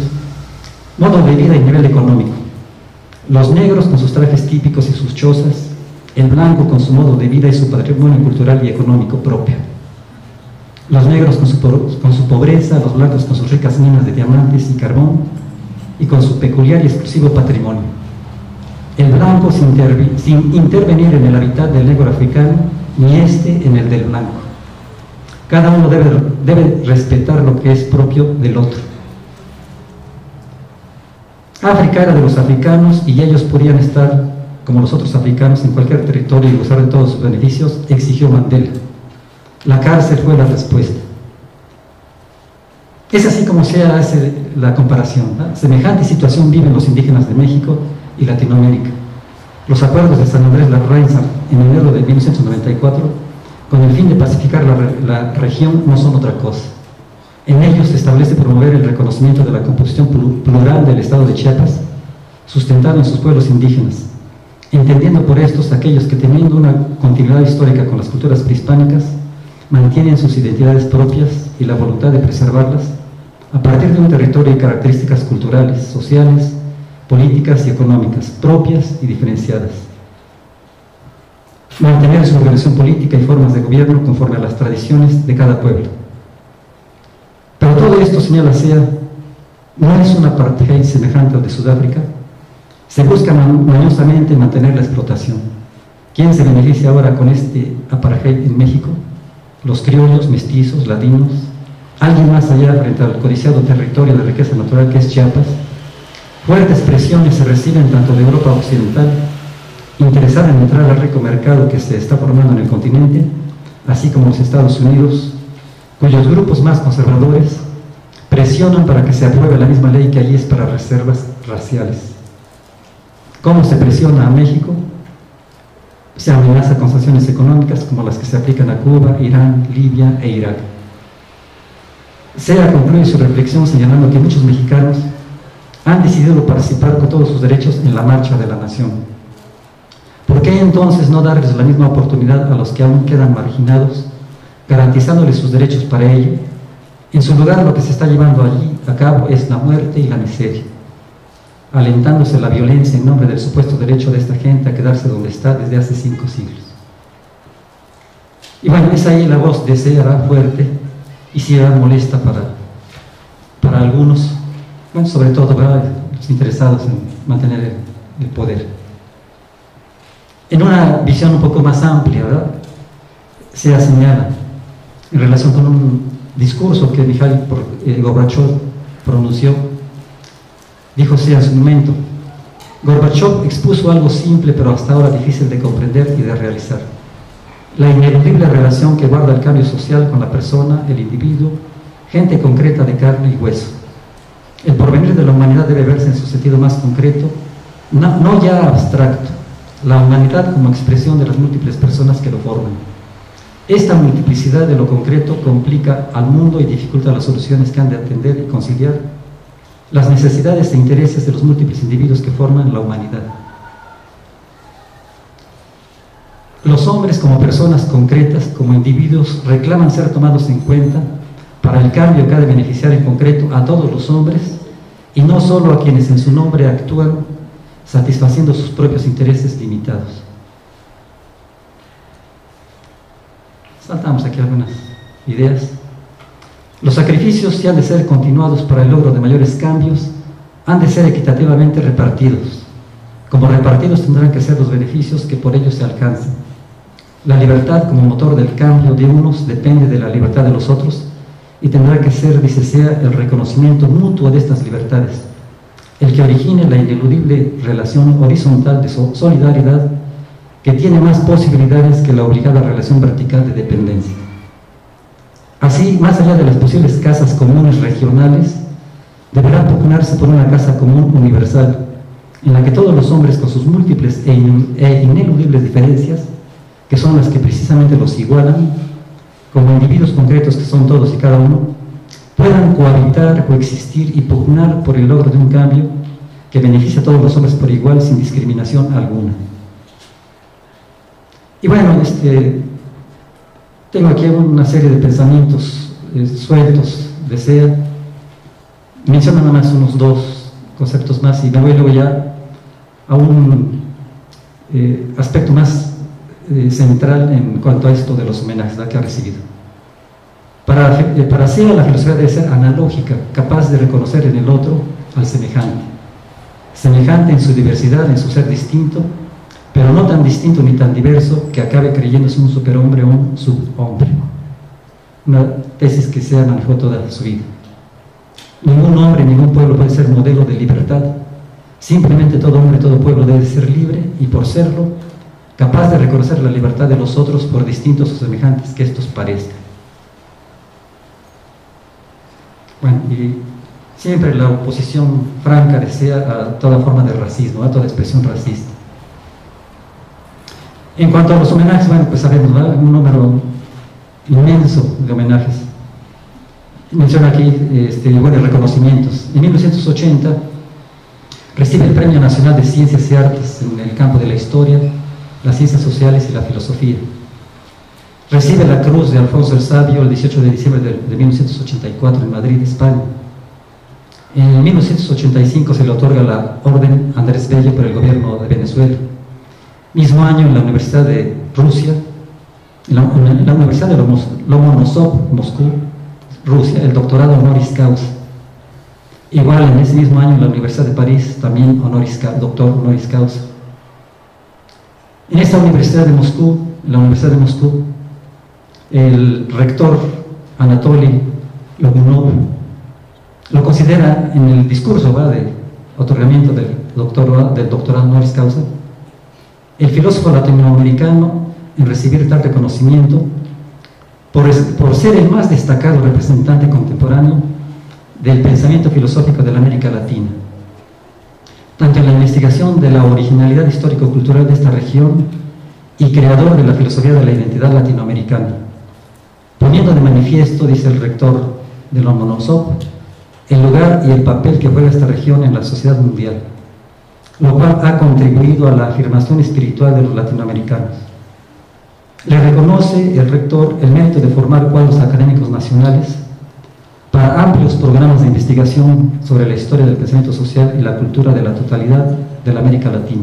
modo de vida y nivel económico. Los negros con sus trajes típicos y sus chozas, el blanco con su modo de vida y su patrimonio cultural y económico propio. Los negros con su pobreza, los blancos con sus ricas minas de diamantes y carbón y con su peculiar y exclusivo patrimonio. El blanco sin intervenir en el hábitat del negro africano, ni este en el del blanco. Cada uno debe respetar lo que es propio del otro. África era de los africanos y ellos podían estar, como los otros africanos, en cualquier territorio y gozar de todos sus beneficios, exigió Mandela. La cárcel fue la respuesta. Es así como se hace la comparación, ¿no? Semejante situación viven los indígenas de México y Latinoamérica. Los acuerdos de San Andrés Larraín en enero de 1994, con el fin de pacificar la región, no son otra cosa. En ellos se establece promover el reconocimiento de la composición plural del estado de Chiapas, sustentado en sus pueblos indígenas, entendiendo por estos aquellos que, teniendo una continuidad histórica con las culturas prehispánicas, mantienen sus identidades propias y la voluntad de preservarlas a partir de un territorio y características culturales, sociales, políticas y económicas propias y diferenciadas. Mantener su organización política y formas de gobierno conforme a las tradiciones de cada pueblo. Pero todo esto, señala SEA, no es un apartheid semejante al de Sudáfrica. Se busca mañosamente mantener la explotación. ¿Quién se beneficia ahora con este apartheid en México? Los criollos, mestizos, ladinos, alguien más allá frente al codiciado territorio de riqueza natural que es Chiapas. Fuertes presiones se reciben tanto de Europa Occidental, interesada en entrar al rico mercado que se está formando en el continente, así como los Estados Unidos, cuyos grupos más conservadores presionan para que se apruebe la misma ley que allí es para reservas raciales. ¿Cómo se presiona a México? Se amenaza con sanciones económicas como las que se aplican a Cuba, Irán, Libia e Irak. SEA concluye su reflexión señalando que muchos mexicanos han decidido participar con todos sus derechos en la marcha de la nación. ¿Por qué entonces no darles la misma oportunidad a los que aún quedan marginados, garantizándoles sus derechos para ello? En su lugar, lo que se está llevando allí a cabo es la muerte y la miseria, alentándose la violencia en nombre del supuesto derecho de esta gente a quedarse donde está desde hace 5 siglos. Y bueno, es ahí la voz de SEA fuerte y sí molesta para algunos, bueno, sobre todo para los interesados en mantener el poder. En una visión un poco más amplia, ¿verdad?, SEA señala, en relación con un discurso que Mikhail Gorbachev pronunció, dijo SEA en su momento: Gorbachev expuso algo simple pero hasta ahora difícil de comprender y de realizar: la ineludible relación que guarda el cambio social con la persona, el individuo, gente concreta de carne y hueso. El porvenir de la humanidad debe verse en su sentido más concreto, no ya abstracto, la humanidad como expresión de las múltiples personas que lo forman. Esta multiplicidad de lo concreto complica al mundo y dificulta las soluciones que han de atender y conciliar las necesidades e intereses de los múltiples individuos que forman la humanidad. Los hombres, como personas concretas, como individuos, reclaman ser tomados en cuenta para para el cambio que ha de beneficiar en concreto a todos los hombres y no solo a quienes en su nombre actúan satisfaciendo sus propios intereses limitados. Saltamos aquí algunas ideas. Los sacrificios, si han de ser continuados para el logro de mayores cambios, han de ser equitativamente repartidos. Como repartidos tendrán que ser los beneficios que por ellos se alcancen. La libertad como motor del cambio de unos depende de la libertad de los otros y tendrá que ser, dice Sea, el reconocimiento mutuo de estas libertades, el que origine la ineludible relación horizontal de solidaridad que tiene más posibilidades que la obligada relación vertical de dependencia. Así, más allá de las posibles casas comunes regionales, deberá pugnarse por una casa común universal, en la que todos los hombres con sus múltiples e ineludibles diferencias, que son las que precisamente los igualan, como individuos concretos que son todos y cada uno, puedan cohabitar, coexistir y pugnar por el logro de un cambio que beneficie a todos los hombres por igual sin discriminación alguna. Y bueno, tengo aquí una serie de pensamientos sueltos de Sea. Menciono nada más unos dos conceptos más y me voy luego ya a un aspecto más central en cuanto a esto de los homenajes que ha recibido. Para Sea, la filosofía debe ser analógica, capaz de reconocer en el otro al semejante, semejante en su diversidad, en su ser distinto, pero no tan distinto ni tan diverso que acabe creyéndose un superhombre o un subhombre. Una tesis que Sea manejó toda su vida. Ningún hombre, ningún pueblo puede ser modelo de libertad. Simplemente todo hombre, todo pueblo debe ser libre y, por serlo, capaz de reconocer la libertad de los otros por distintos o semejantes que estos parezcan. Bueno, y siempre la oposición franca de Sea a toda forma de racismo, a toda expresión racista. En cuanto a los homenajes, bueno, pues sabemos, ¿verdad? Un número inmenso de homenajes. Menciona aquí buenos reconocimientos. En 1980 recibe el Premio Nacional de Ciencias y Artes en el campo de la historia, las ciencias sociales y la filosofía. Recibe la Cruz de Alfonso el Sabio el 18 de diciembre de 1984 en Madrid, España. En 1985 se le otorga la Orden Andrés Bello por el gobierno de Venezuela. Mismo año en la Universidad de Rusia, en la Universidad de Lomonosov, Moscú, Rusia, el doctorado honoris causa. Igual en ese mismo año en la Universidad de París, también doctor honoris causa. En esta Universidad de Moscú, el rector Anatoly Logunov lo considera en el discurso de otorgamiento del doctorado honoris causa el filósofo latinoamericano en recibir tal reconocimiento por ser el más destacado representante contemporáneo del pensamiento filosófico de la América Latina, tanto en la investigación de la originalidad histórico-cultural de esta región y creador de la filosofía de la identidad latinoamericana, poniendo de manifiesto, dice el rector de Lomonosov, el lugar y el papel que juega esta región en la sociedad mundial, lo cual ha contribuido a la afirmación espiritual de los latinoamericanos. Le reconoce el rector el mérito de formar cuadros académicos nacionales para amplios programas de investigación sobre la historia del pensamiento social y la cultura de la totalidad de la América Latina.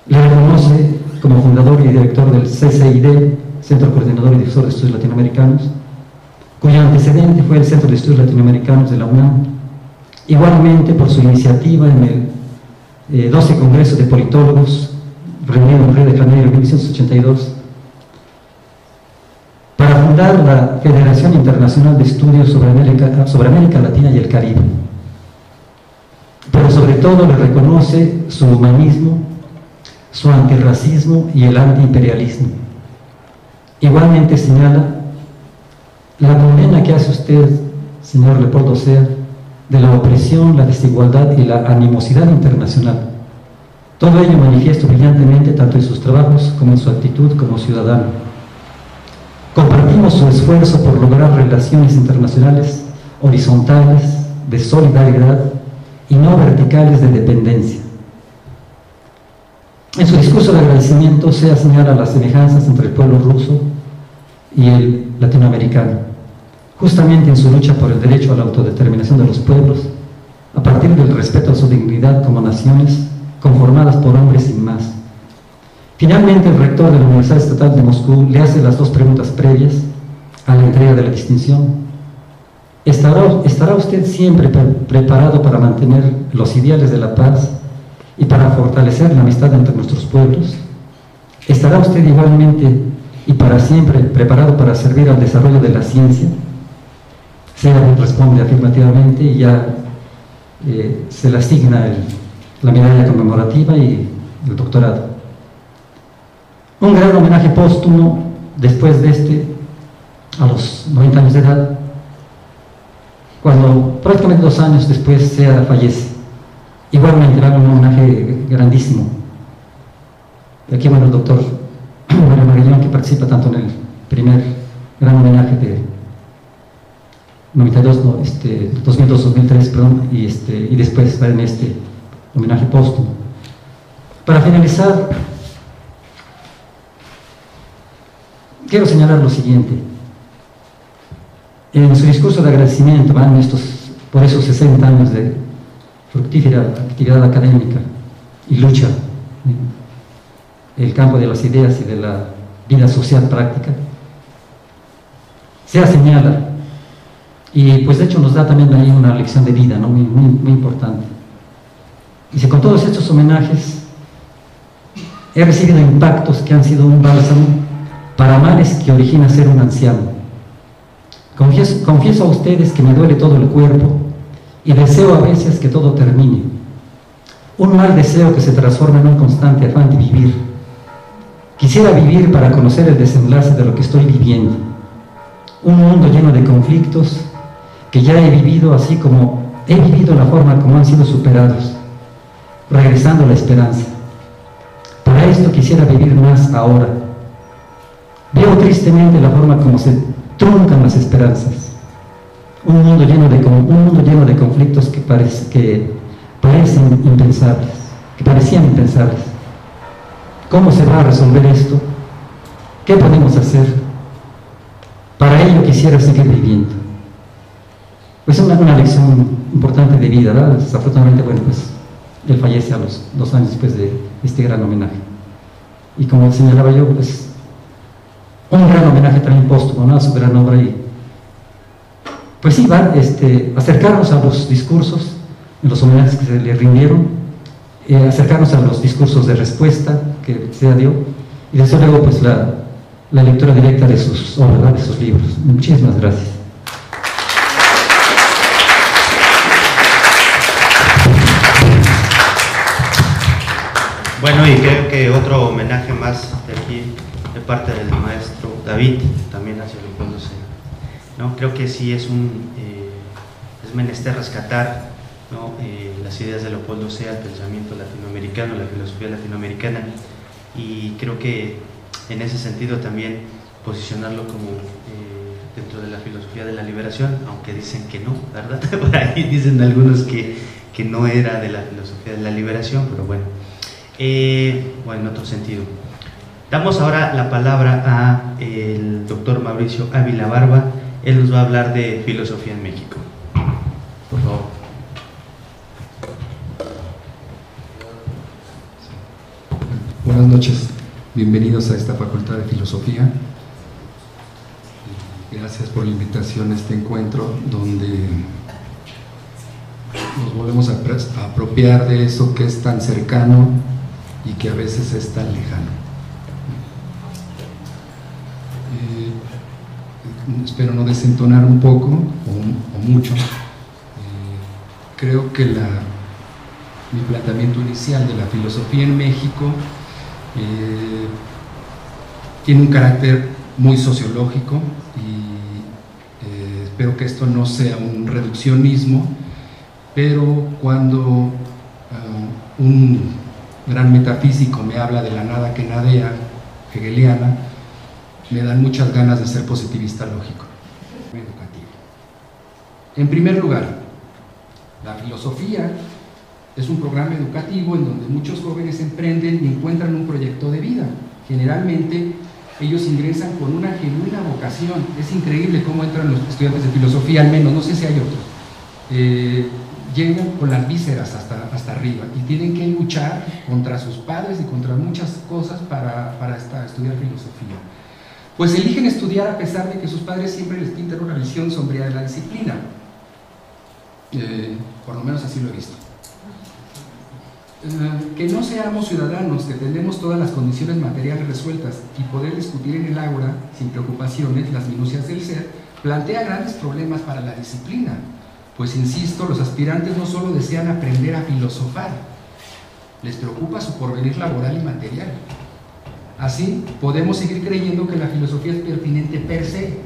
Le reconoce como fundador y director del CCID, Centro Coordinador y Difusor de Estudios Latinoamericanos, cuyo antecedente fue el Centro de Estudios Latinoamericanos de la UNAM, igualmente por su iniciativa en el 12 Congreso de Politólogos, reunido en Río de Janeiro en 1982, para fundar la Federación Internacional de Estudios sobre América Latina y el Caribe. Pero sobre todo le reconoce su humanismo, su antirracismo y el antiimperialismo. Igualmente señala la condena que hace usted, señor Leopoldo Sea, de la opresión, la desigualdad y la animosidad internacional. Todo ello manifiesto brillantemente tanto en sus trabajos como en su actitud como ciudadano. Compartimos su esfuerzo por lograr relaciones internacionales horizontales, de solidaridad y no verticales de dependencia. En su discurso de agradecimiento, Sea señala las semejanzas entre el pueblo ruso y el latinoamericano, justamente en su lucha por el derecho a la autodeterminación de los pueblos, a partir del respeto a su dignidad como naciones conformadas por hombres sin más. Finalmente, el rector de la Universidad Estatal de Moscú le hace las dos preguntas previas a la entrega de la distinción. ¿Estará usted siempre preparado para mantener los ideales de la paz y para fortalecer la amistad entre nuestros pueblos? ¿Estará usted igualmente y para siempre preparado para servir al desarrollo de la ciencia? Sea responde afirmativamente y ya se le asigna la medalla conmemorativa y el doctorado. Un gran homenaje póstumo después de este, a los 90 años de edad, cuando prácticamente 2 años después fallece. Igualmente un homenaje grandísimo. Y aquí, bueno, el doctor Mario Magallón, que participa tanto en el primer gran homenaje de 2002-2003, perdón, y después va en este homenaje póstumo. Para finalizar, quiero señalar lo siguiente. En su discurso de agradecimiento por esos 60 años de fructífera actividad académica y lucha en el campo de las ideas y de la vida social práctica, se señala, y pues de hecho nos da también ahí una lección de vida, ¿no? muy importante. Dice: con todos estos homenajes he recibido impactos que han sido un bálsamo para males que origina ser un anciano. Confieso a ustedes que me duele todo el cuerpo y deseo a veces que todo termine. Un mal deseo que se transforma en un constante afán de vivir. Quisiera vivir para conocer el desenlace de lo que estoy viviendo. Un mundo lleno de conflictos que ya he vivido, así como he vivido la forma como han sido superados, regresando a la esperanza. Para esto quisiera vivir más ahora. Veo tristemente la forma como se truncan las esperanzas. Un mundo lleno de conflictos que parecían impensables. ¿Cómo se va a resolver esto? ¿Qué podemos hacer? Para ello quisiera seguir viviendo. Pues es una lección importante de vida, ¿verdad? Desafortunadamente, bueno, pues él fallece a los 2 años después de este gran homenaje. Y como señalaba yo, pues un gran homenaje también póstumo, ¿no? A su gran obra. Y pues sí, acercarnos a los discursos, en los homenajes que se le rindieron, acercarnos a los discursos de respuesta que se dio, y desde luego pues la lectura directa de sus obras, de sus libros. Muchísimas gracias. Bueno, y creo que otro homenaje más de aquí, de parte del maestro David, también hacia Leopoldo Sea, ¿no? Creo que sí es menester rescatar, ¿no? Las ideas de Leopoldo Sea, el pensamiento latinoamericano, la filosofía latinoamericana, y creo que en ese sentido también posicionarlo como dentro de la filosofía de la liberación, aunque dicen que no, ¿verdad? Por ahí dicen algunos que no era de la filosofía de la liberación, pero bueno, en otro sentido. Damos ahora la palabra al doctor Mauricio Ávila Barba. Él nos va a hablar de filosofía en México. Por favor. Buenas noches, bienvenidos a esta Facultad de Filosofía. Gracias por la invitación a este encuentro donde nos volvemos a apropiar de eso que es tan cercano y que a veces es tan lejano. Espero no desentonar un poco o mucho. Creo que mi planteamiento inicial de la filosofía en México tiene un carácter muy sociológico y espero que esto no sea un reduccionismo, pero cuando un gran metafísico me habla de la nada que nadea, hegeliana, me dan muchas ganas de ser positivista lógico. Educativo. En primer lugar, la filosofía es un programa educativo en donde muchos jóvenes emprenden y encuentran un proyecto de vida. Generalmente ellos ingresan con una genuina vocación. Es increíble cómo entran los estudiantes de filosofía, al menos, no sé si hay otros. Llegan con las vísceras hasta arriba y tienen que luchar contra sus padres y contra muchas cosas para estudiar filosofía. Pues eligen estudiar a pesar de que sus padres siempre les pintan una visión sombría de la disciplina. Por lo menos así lo he visto. Que no seamos ciudadanos, que tenemos todas las condiciones materiales resueltas y poder discutir en el ágora, sin preocupaciones, las minucias del ser, plantea grandes problemas para la disciplina. Pues insisto, los aspirantes no solo desean aprender a filosofar, les preocupa su porvenir laboral y material. Así, podemos seguir creyendo que la filosofía es pertinente per se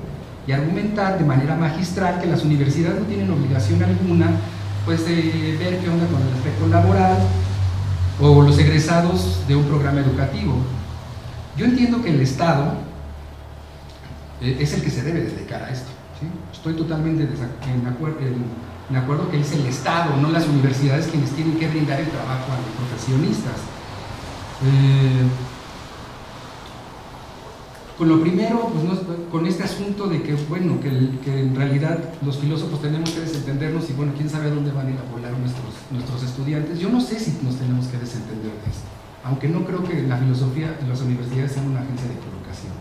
y argumentar de manera magistral que las universidades no tienen obligación alguna pues, de ver qué onda con el aspecto laboral o los egresados de un programa educativo. Yo entiendo que el Estado es el que se debe dedicar a esto. ¿Sí? Estoy totalmente en acuerdo que es el Estado, no las universidades, quienes tienen que brindar el trabajo a los profesionistas. Con lo primero, pues con este asunto de que, bueno, que en realidad los filósofos tenemos que desentendernos y, bueno, quién sabe a dónde van a ir a volar nuestros estudiantes. Yo no sé si nos tenemos que desentender de esto, aunque no creo que la filosofía en las universidades sean una agencia de colocación.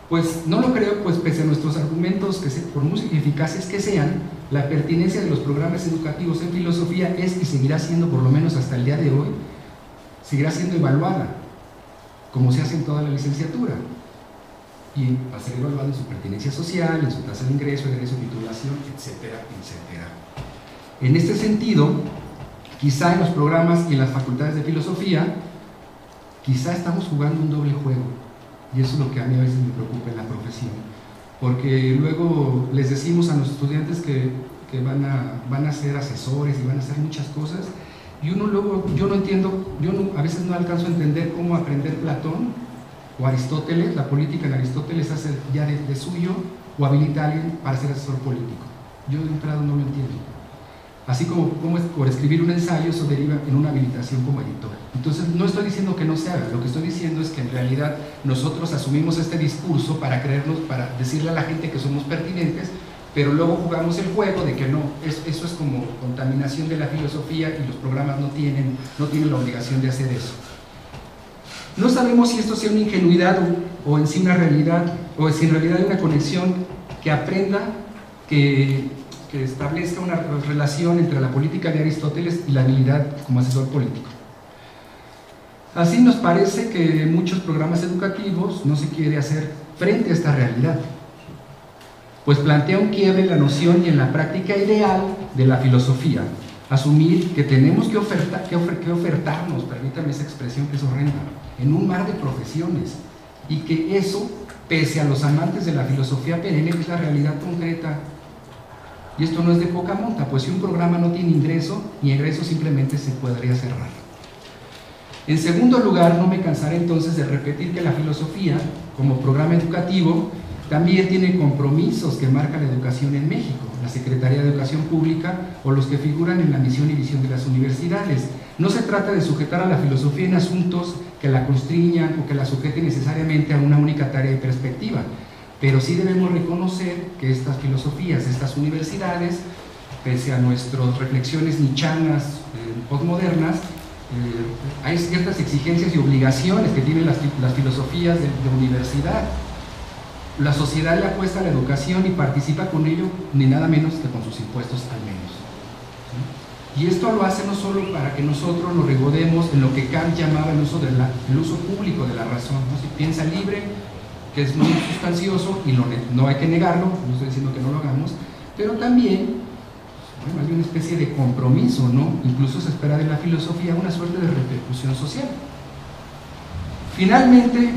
Pues no lo creo, pues pese a nuestros argumentos, que por muy eficaces que sean, la pertinencia de los programas educativos en filosofía es y seguirá siendo, por lo menos hasta el día de hoy, seguirá siendo evaluada, como se hace en toda la licenciatura, y va a ser evaluada en su pertinencia social, en su tasa de ingreso, egreso, titulación, etcétera, etcétera. En este sentido, quizá en los programas y en las facultades de filosofía, quizá estamos jugando un doble juego. Y eso es lo que a mí a veces me preocupa en la profesión, porque luego les decimos a los estudiantes que van a ser asesores y van a hacer muchas cosas, y uno luego, yo no entiendo, a veces no alcanzo a entender cómo aprender Platón o Aristóteles, la política en Aristóteles hace ya de suyo, o habilita a alguien para ser asesor político. Yo de entrada no lo entiendo. Así como por escribir un ensayo, eso deriva en una habilitación como editor. Entonces, no estoy diciendo que no se haga, lo que estoy diciendo es que en realidad nosotros asumimos este discurso para creernos, para decirle a la gente que somos pertinentes, pero luego jugamos el juego de que no, eso es como contaminación de la filosofía y los programas no tienen la obligación de hacer eso. No sabemos si esto sea una ingenuidad o en sí una realidad, o si en realidad hay una conexión que aprenda, que establezca una relación entre la política de Aristóteles y la habilidad como asesor político. Así nos parece que en muchos programas educativos no se quiere hacer frente a esta realidad, pues plantea un quiebre en la noción y en la práctica ideal de la filosofía, asumir que tenemos que ofertarnos, permítame esa expresión que es horrenda, en un mar de profesiones, y que eso, pese a los amantes de la filosofía perenne, es la realidad concreta. Y esto no es de poca monta, pues si un programa no tiene ingreso, ni egreso, simplemente se podría cerrar. En segundo lugar, no me cansaré entonces de repetir que la filosofía, como programa educativo, también tiene compromisos que marca la educación en México, la Secretaría de Educación Pública o los que figuran en la misión y visión de las universidades. No se trata de sujetar a la filosofía en asuntos que la constriñan o que la sujeten necesariamente a una única tarea y perspectiva, pero sí debemos reconocer que estas filosofías, estas universidades, pese a nuestras reflexiones nichanas, postmodernas, hay ciertas exigencias y obligaciones que tienen las filosofías de universidad. La sociedad le apuesta a la educación y participa con ello, ni nada menos que con sus impuestos al menos. ¿Sí? Y esto lo hace no solo para que nosotros nos regodemos en lo que Kant llamaba el uso público de la razón, ¿no? Si piensa libre, que es muy sustancioso y no hay que negarlo, no estoy diciendo que no lo hagamos, pero también, bueno, hay una especie de compromiso, ¿no? Incluso se espera de la filosofía una suerte de repercusión social. Finalmente,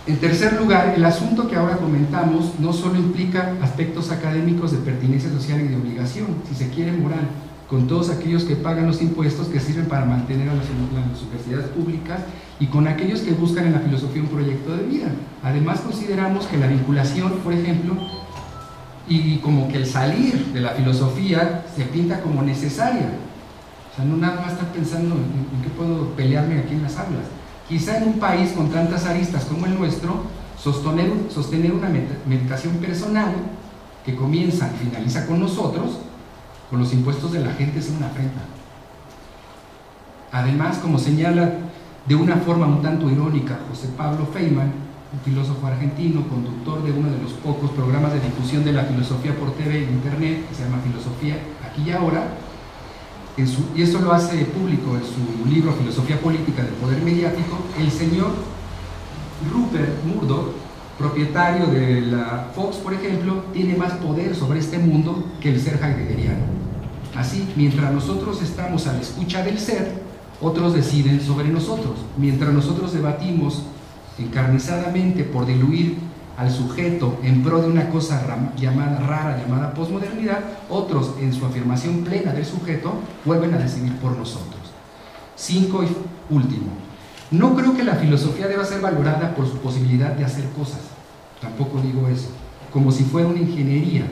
en tercer lugar, el asunto que ahora comentamos no solo implica aspectos académicos de pertinencia social y de obligación, si se quiere moral, con todos aquellos que pagan los impuestos que sirven para mantener a las universidades públicas y con aquellos que buscan en la filosofía un proyecto de vida. Además, consideramos que la vinculación, por ejemplo, y como que el salir de la filosofía se pinta como necesaria. O sea, no nada más estar pensando en qué puedo pelearme aquí en las aulas. Quizá en un país con tantas aristas como el nuestro, sostener una medicación personal que comienza y finaliza con nosotros, con los impuestos de la gente, es una afrenta. Además, como señala de una forma un tanto irónica José Pablo Feynman, un filósofo argentino, conductor de uno de los pocos programas de difusión de la filosofía por TV e internet, que se llama Filosofía Aquí y Ahora, y esto lo hace público en su libro Filosofía Política del Poder Mediático, el señor Rupert Murdoch, propietario de la Fox, por ejemplo, tiene más poder sobre este mundo que el ser heideggeriano. Así, mientras nosotros estamos a la escucha del ser, otros deciden sobre nosotros. Mientras nosotros debatimos encarnizadamente por diluir al sujeto en pro de una cosa rara llamada posmodernidad, otros en su afirmación plena del sujeto vuelven a decidir por nosotros. 5 y último, no creo que la filosofía deba ser valorada por su posibilidad de hacer cosas, tampoco digo eso, como si fuera una ingeniería,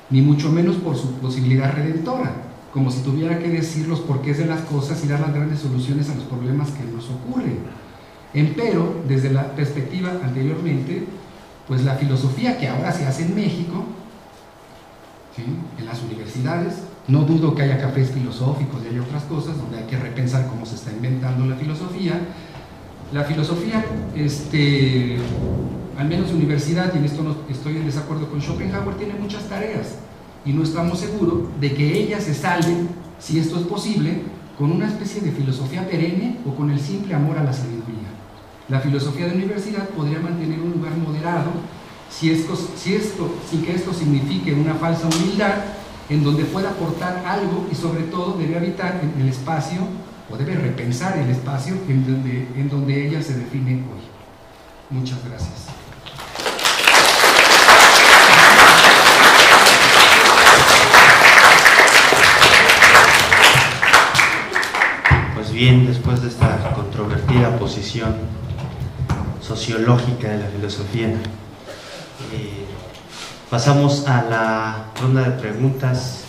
ni mucho menos por su posibilidad redentora, como si tuviera que decir los porqués de las cosas y dar las grandes soluciones a los problemas que nos ocurren. Empero, desde la perspectiva anteriormente, pues la filosofía que ahora se hace en México, ¿sí?, en las universidades, no dudo que haya cafés filosóficos y hay otras cosas donde hay que repensar cómo se está inventando la filosofía. La filosofía, al menos universidad, y en esto no estoy en desacuerdo con Schopenhauer, tiene muchas tareas y no estamos seguros de que ellas se salven, si esto es posible, con una especie de filosofía perenne o con el simple amor a la sabiduría. La filosofía de universidad podría mantener un lugar moderado sin que esto signifique una falsa humildad, en donde pueda aportar algo y sobre todo debe habitar en el espacio, o debe repensar el espacio en donde ella se define hoy. Muchas gracias. Pues bien, después de esta controvertida posición sociológica de la filosofía, pasamos a la ronda de preguntas,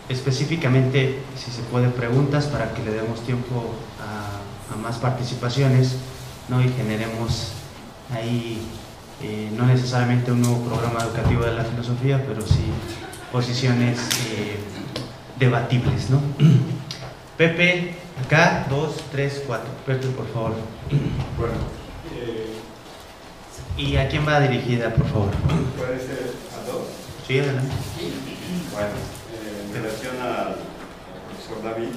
específicamente, si se puede, preguntas para que le demos tiempo a más participaciones, ¿no? Y generemos ahí no necesariamente un nuevo programa educativo de la filosofía, pero sí posiciones debatibles, ¿no? Pepe, acá, 2, 3, 4. Pepe, por favor. Bueno, ¿y a quién va dirigida, por favor? ¿puede ser a 2? Sí, adelante. Bueno, en relación al profesor David,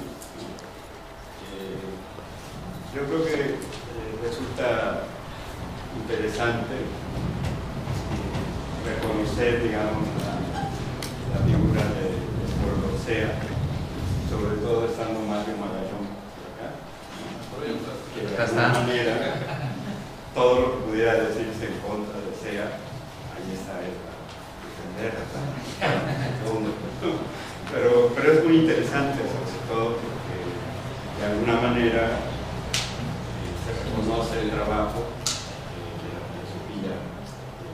yo creo que resulta interesante reconocer, digamos, la figura de Orlosea, sobre todo estando Mario Magallón por acá, que de alguna manera todo lo que pudiera decirse en contra de SEA, ahí está él para defenderla. Pero es muy interesante, sobre todo porque de alguna manera se reconoce el trabajo de la filosofía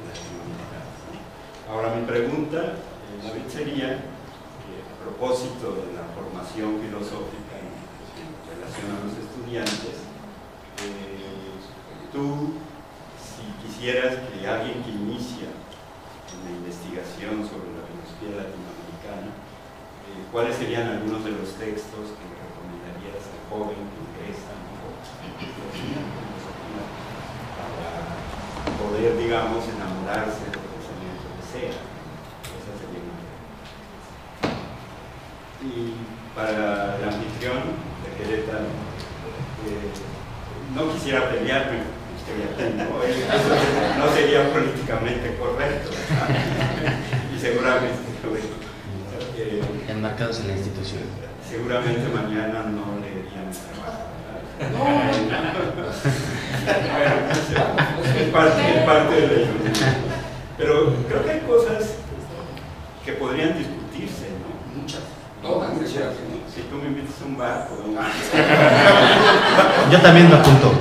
latinoamericana. Ahora mi pregunta, David, sería, a propósito de la formación filosófica en relación a los estudiantes, tú, si quisieras que alguien que inicia en la investigación sobre la filosofía latinoamericana, ¿cuáles serían algunos de los textos que le recomendarías al joven que ingresa para poder, digamos, enamorarse del pensamiento que sea? Esa sería una pregunta. Y para el anfitrión de Querétaro, no quisiera pelearme, no sería políticamente correcto, y seguramente enmarcados en la institución. Seguramente mañana no leerían trabajo. Es parte de la ilusión. Pero creo que hay cosas que podrían discutirse, ¿no? Muchas. Todas. Si tú me invitas a un bar, podemos... Yo también me apunto.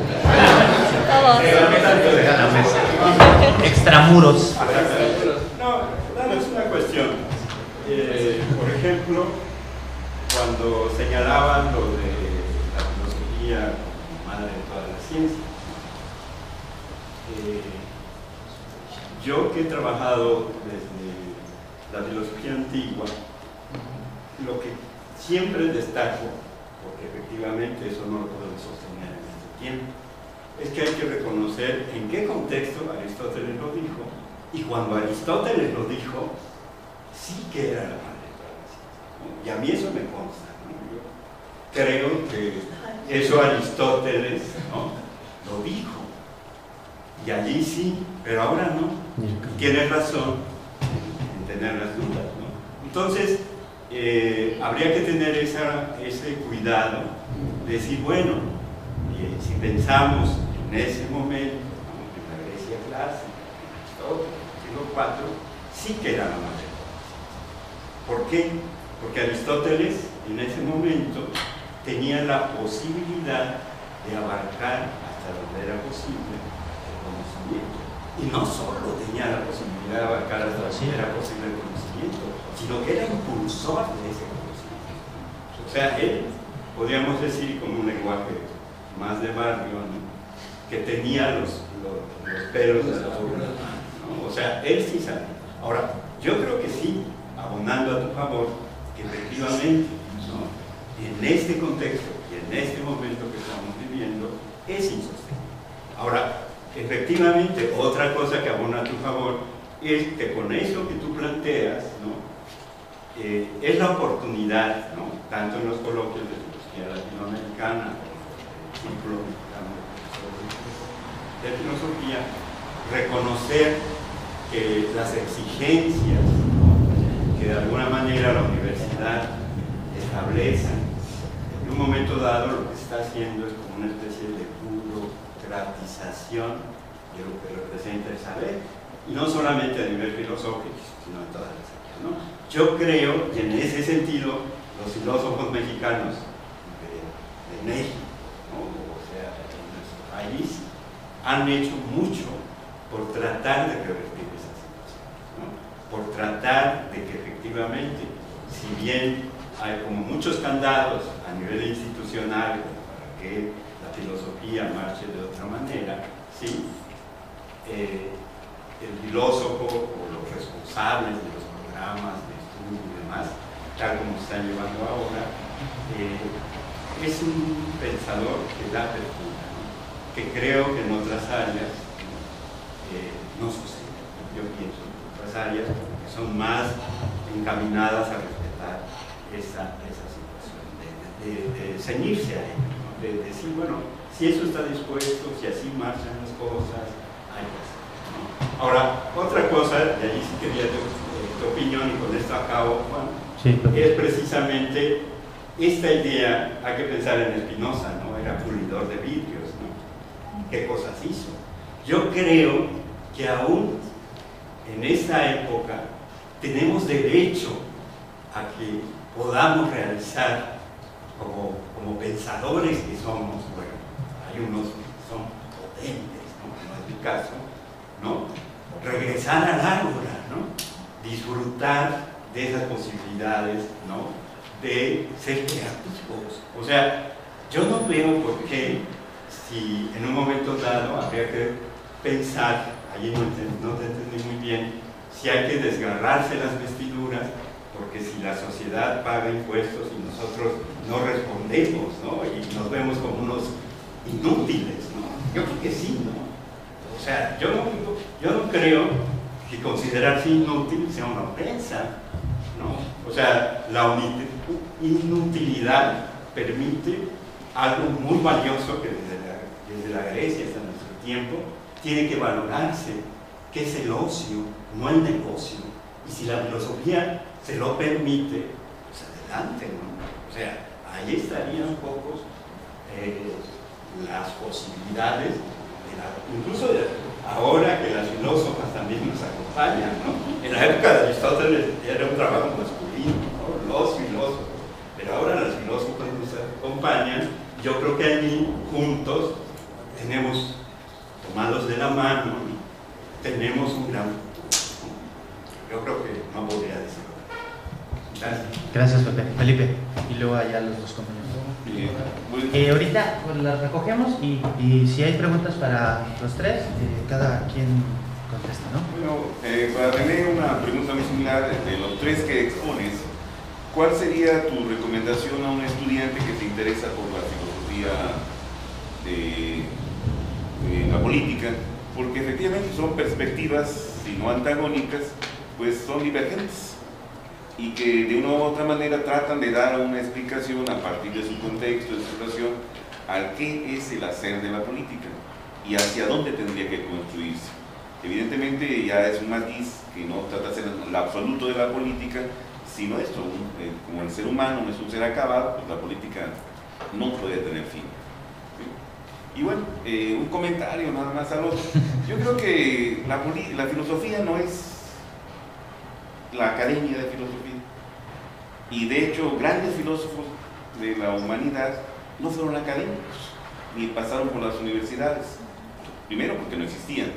Extramuros. No, damos una cuestión. Por ejemplo, cuando señalaban lo de la filosofía madre de todas las ciencias. Yo que he trabajado desde la filosofía antigua, lo que siempre destaco, porque efectivamente eso no lo podemos sostener en este tiempo, es que hay que reconocer en qué contexto Aristóteles lo dijo, y cuando Aristóteles lo dijo, sí que era la madre de todas las ciencias, ¿no? Y a mí eso me consta, ¿no? Yo creo que eso Aristóteles, ¿no?, lo dijo, y allí sí, pero ahora no. Tienes razón en tener las dudas, ¿no? Entonces, habría que tener ese cuidado de decir, bueno, si pensamos en ese momento, ¿no?, en la Grecia clásica, en Aristóteles, siglo IV, sí que era la madre. ¿Por qué? Porque Aristóteles en ese momento tenía la posibilidad de abarcar hasta donde era posible el conocimiento. Y no solo tenía la posibilidad de abarcar hasta donde era posible el conocimiento, sino que era impulsor de ese conocimiento. O sea, él, podríamos decir con un lenguaje más de barrio, ¿no?, que tenía los pelos de la obra, ¿no? O sea, él sí sabía. Ahora, yo creo que sí, abonando a tu favor, que efectivamente, ¿no?, en este contexto y en este momento que estamos viviendo, es insostenible. Ahora, efectivamente, otra cosa que abona a tu favor es que con eso que tú planteas, ¿no?, es la oportunidad, ¿no?, tanto en los coloquios de filosofía latinoamericana como en el círculo mexicano de filosofía, reconocer que las exigencias, ¿no?, que de alguna manera la universidad establece, en un momento dado lo que está haciendo es como una especie de burocratización de lo que representa el saber, y no solamente a nivel filosófico, sino en todas las áreas, ¿no? Yo creo que en ese sentido los filósofos mexicanos de México, ¿no?, o sea, en nuestro país, han hecho mucho por tratar de revertir esa situación, ¿no?, por tratar de que efectivamente, si bien hay como muchos candados a nivel institucional para que la filosofía marche de otra manera, ¿sí?, el filósofo o los responsables de los programas de estudio y demás, tal como se están llevando ahora, es un pensador que da apertura, ¿no?, que creo que en otras áreas no sucede. Yo pienso que en otras áreas que son más encaminadas a respetar esa situación, de ceñirse a ello, ¿no?, de decir, bueno, si eso está dispuesto, si así marchan las cosas, hay que hacer, ¿no? Ahora, otra cosa, de allí sí quería tu opinión, y con esto acabo, Juan, sí, es precisamente esta idea. Hay que pensar en Spinoza, ¿no?, era pulidor de vidrios, ¿no?, ¿qué cosas hizo? Yo creo que aún en esta época tenemos derecho a que podamos realizar como pensadores que somos, bueno, hay unos que son potentes, ¿no?, como es mi caso, ¿no?, regresar al ágora, ¿no?, disfrutar de esas posibilidades, ¿no?, de ser creativos. O sea, yo no veo por qué, si en un momento dado habría que pensar, allí no te entendí muy bien, si hay que desgarrarse las vestiduras, porque si la sociedad paga impuestos y nosotros no respondemos, ¿no?, y nos vemos como unos inútiles, ¿no? Yo creo que sí, ¿no? O sea, yo no creo que considerarse inútil sea una ofensa, ¿no? O sea, la inutilidad permite algo muy valioso que desde la Grecia hasta nuestro tiempo tiene que valorarse, que es el ocio, no el negocio. Y si la filosofía se lo permite, pues adelante, ¿no? O sea, ahí estarían un poco las posibilidades, incluso ahora que las filósofas también nos acompañan, ¿no? En la época de Aristóteles era un trabajo masculino, ¿no?, los filósofos, pero ahora las filósofas nos acompañan. Yo creo que allí juntos tenemos, tomados de la mano, ¿no?, tenemos un gran futuro, ¿no? Yo creo que no podría decirlo. Gracias. Gracias, Pepe. Felipe. Y luego allá los dos compañeros. Ahorita pues, las recogemos y si hay preguntas para los tres, cada quien contesta, ¿no? Bueno, para tener una pregunta muy similar, de los tres que expones, ¿cuál sería tu recomendación a un estudiante que se interesa por la filosofía de la política? Porque efectivamente son perspectivas, si no antagónicas, pues son divergentes y que de una u otra manera tratan de dar una explicación a partir de su contexto, de su situación, al qué es el hacer de la política y hacia dónde tendría que construirse. Evidentemente ya es un matiz que no trata de ser el absoluto de la política, sino esto, como el ser humano no es un ser acabado, pues la política no puede tener fin. ¿Sí? Y bueno, un comentario nada más al otro. Yo creo que la filosofía no es la academia de filosofía. Y de hecho, grandes filósofos de la humanidad no fueron académicos, ni pasaron por las universidades. Primero porque no existían.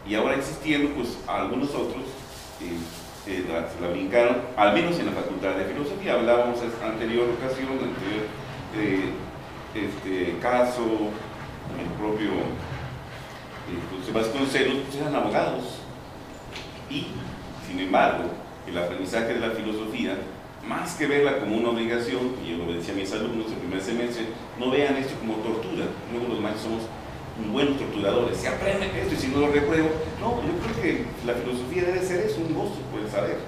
Y ahora existiendo, pues algunos otros se la brincaron, al menos en la Facultad de Filosofía. Hablábamos en anterior ocasión, caso, el propio José Vasconcelos, pues eran abogados. Y, sin embargo, el aprendizaje de la filosofía, más que verla como una obligación, y yo lo decía a mis alumnos el primer semestre, no vean esto como tortura. Luego los maestros somos buenos torturadores, se aprende esto y si no lo repruebo, no, yo creo que la filosofía debe ser eso, un gozo por el saber.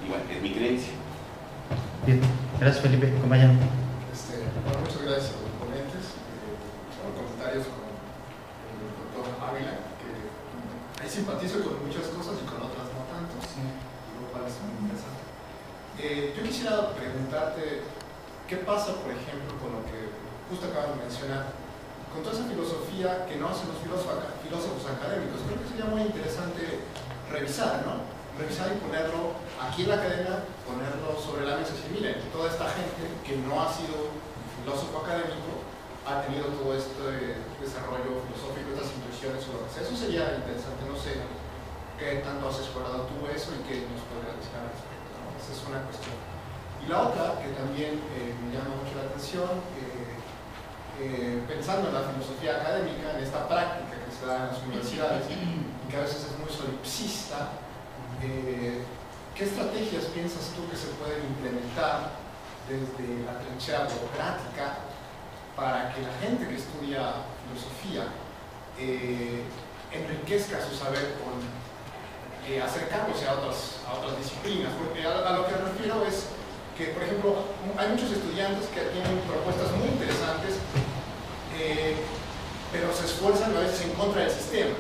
Y bueno, es mi creencia. Bien, gracias Felipe, compañero. Bueno, muchas gracias a los ponentes, por los comentarios con el doctor Ávila, que ahí simpatizo con muchas cosas y con otras no tanto, lo cual es muy interesante. Yo quisiera preguntarte, ¿qué pasa, por ejemplo, con lo que justo acabas de mencionar? Con toda esa filosofía que no hacen los filósofos académicos, creo que sería muy interesante revisar, ¿no? Revisar y ponerlo aquí en la academia, ponerlo sobre la mesa y decir, miren, toda esta gente que no ha sido filósofo académico ha tenido todo este desarrollo filosófico, estas intuiciones o lo que sea. Eso sería interesante, no sé qué tanto has explorado tú eso y qué nos podrías decir al respecto, ¿no? Esa es una cuestión. Y la otra, que también me llama mucho la atención, pensando en la filosofía académica, en esta práctica que se da en las universidades y que a veces es muy solipsista, ¿qué estrategias piensas tú que se pueden implementar desde la trinchera burocrática para que la gente que estudia filosofía enriquezca su saber con acercándose a otras disciplinas? Porque a lo que me refiero es que, por ejemplo, hay muchos estudiantes que tienen propuestas muy interesantes, pero se esfuerzan a veces en contra del sistema.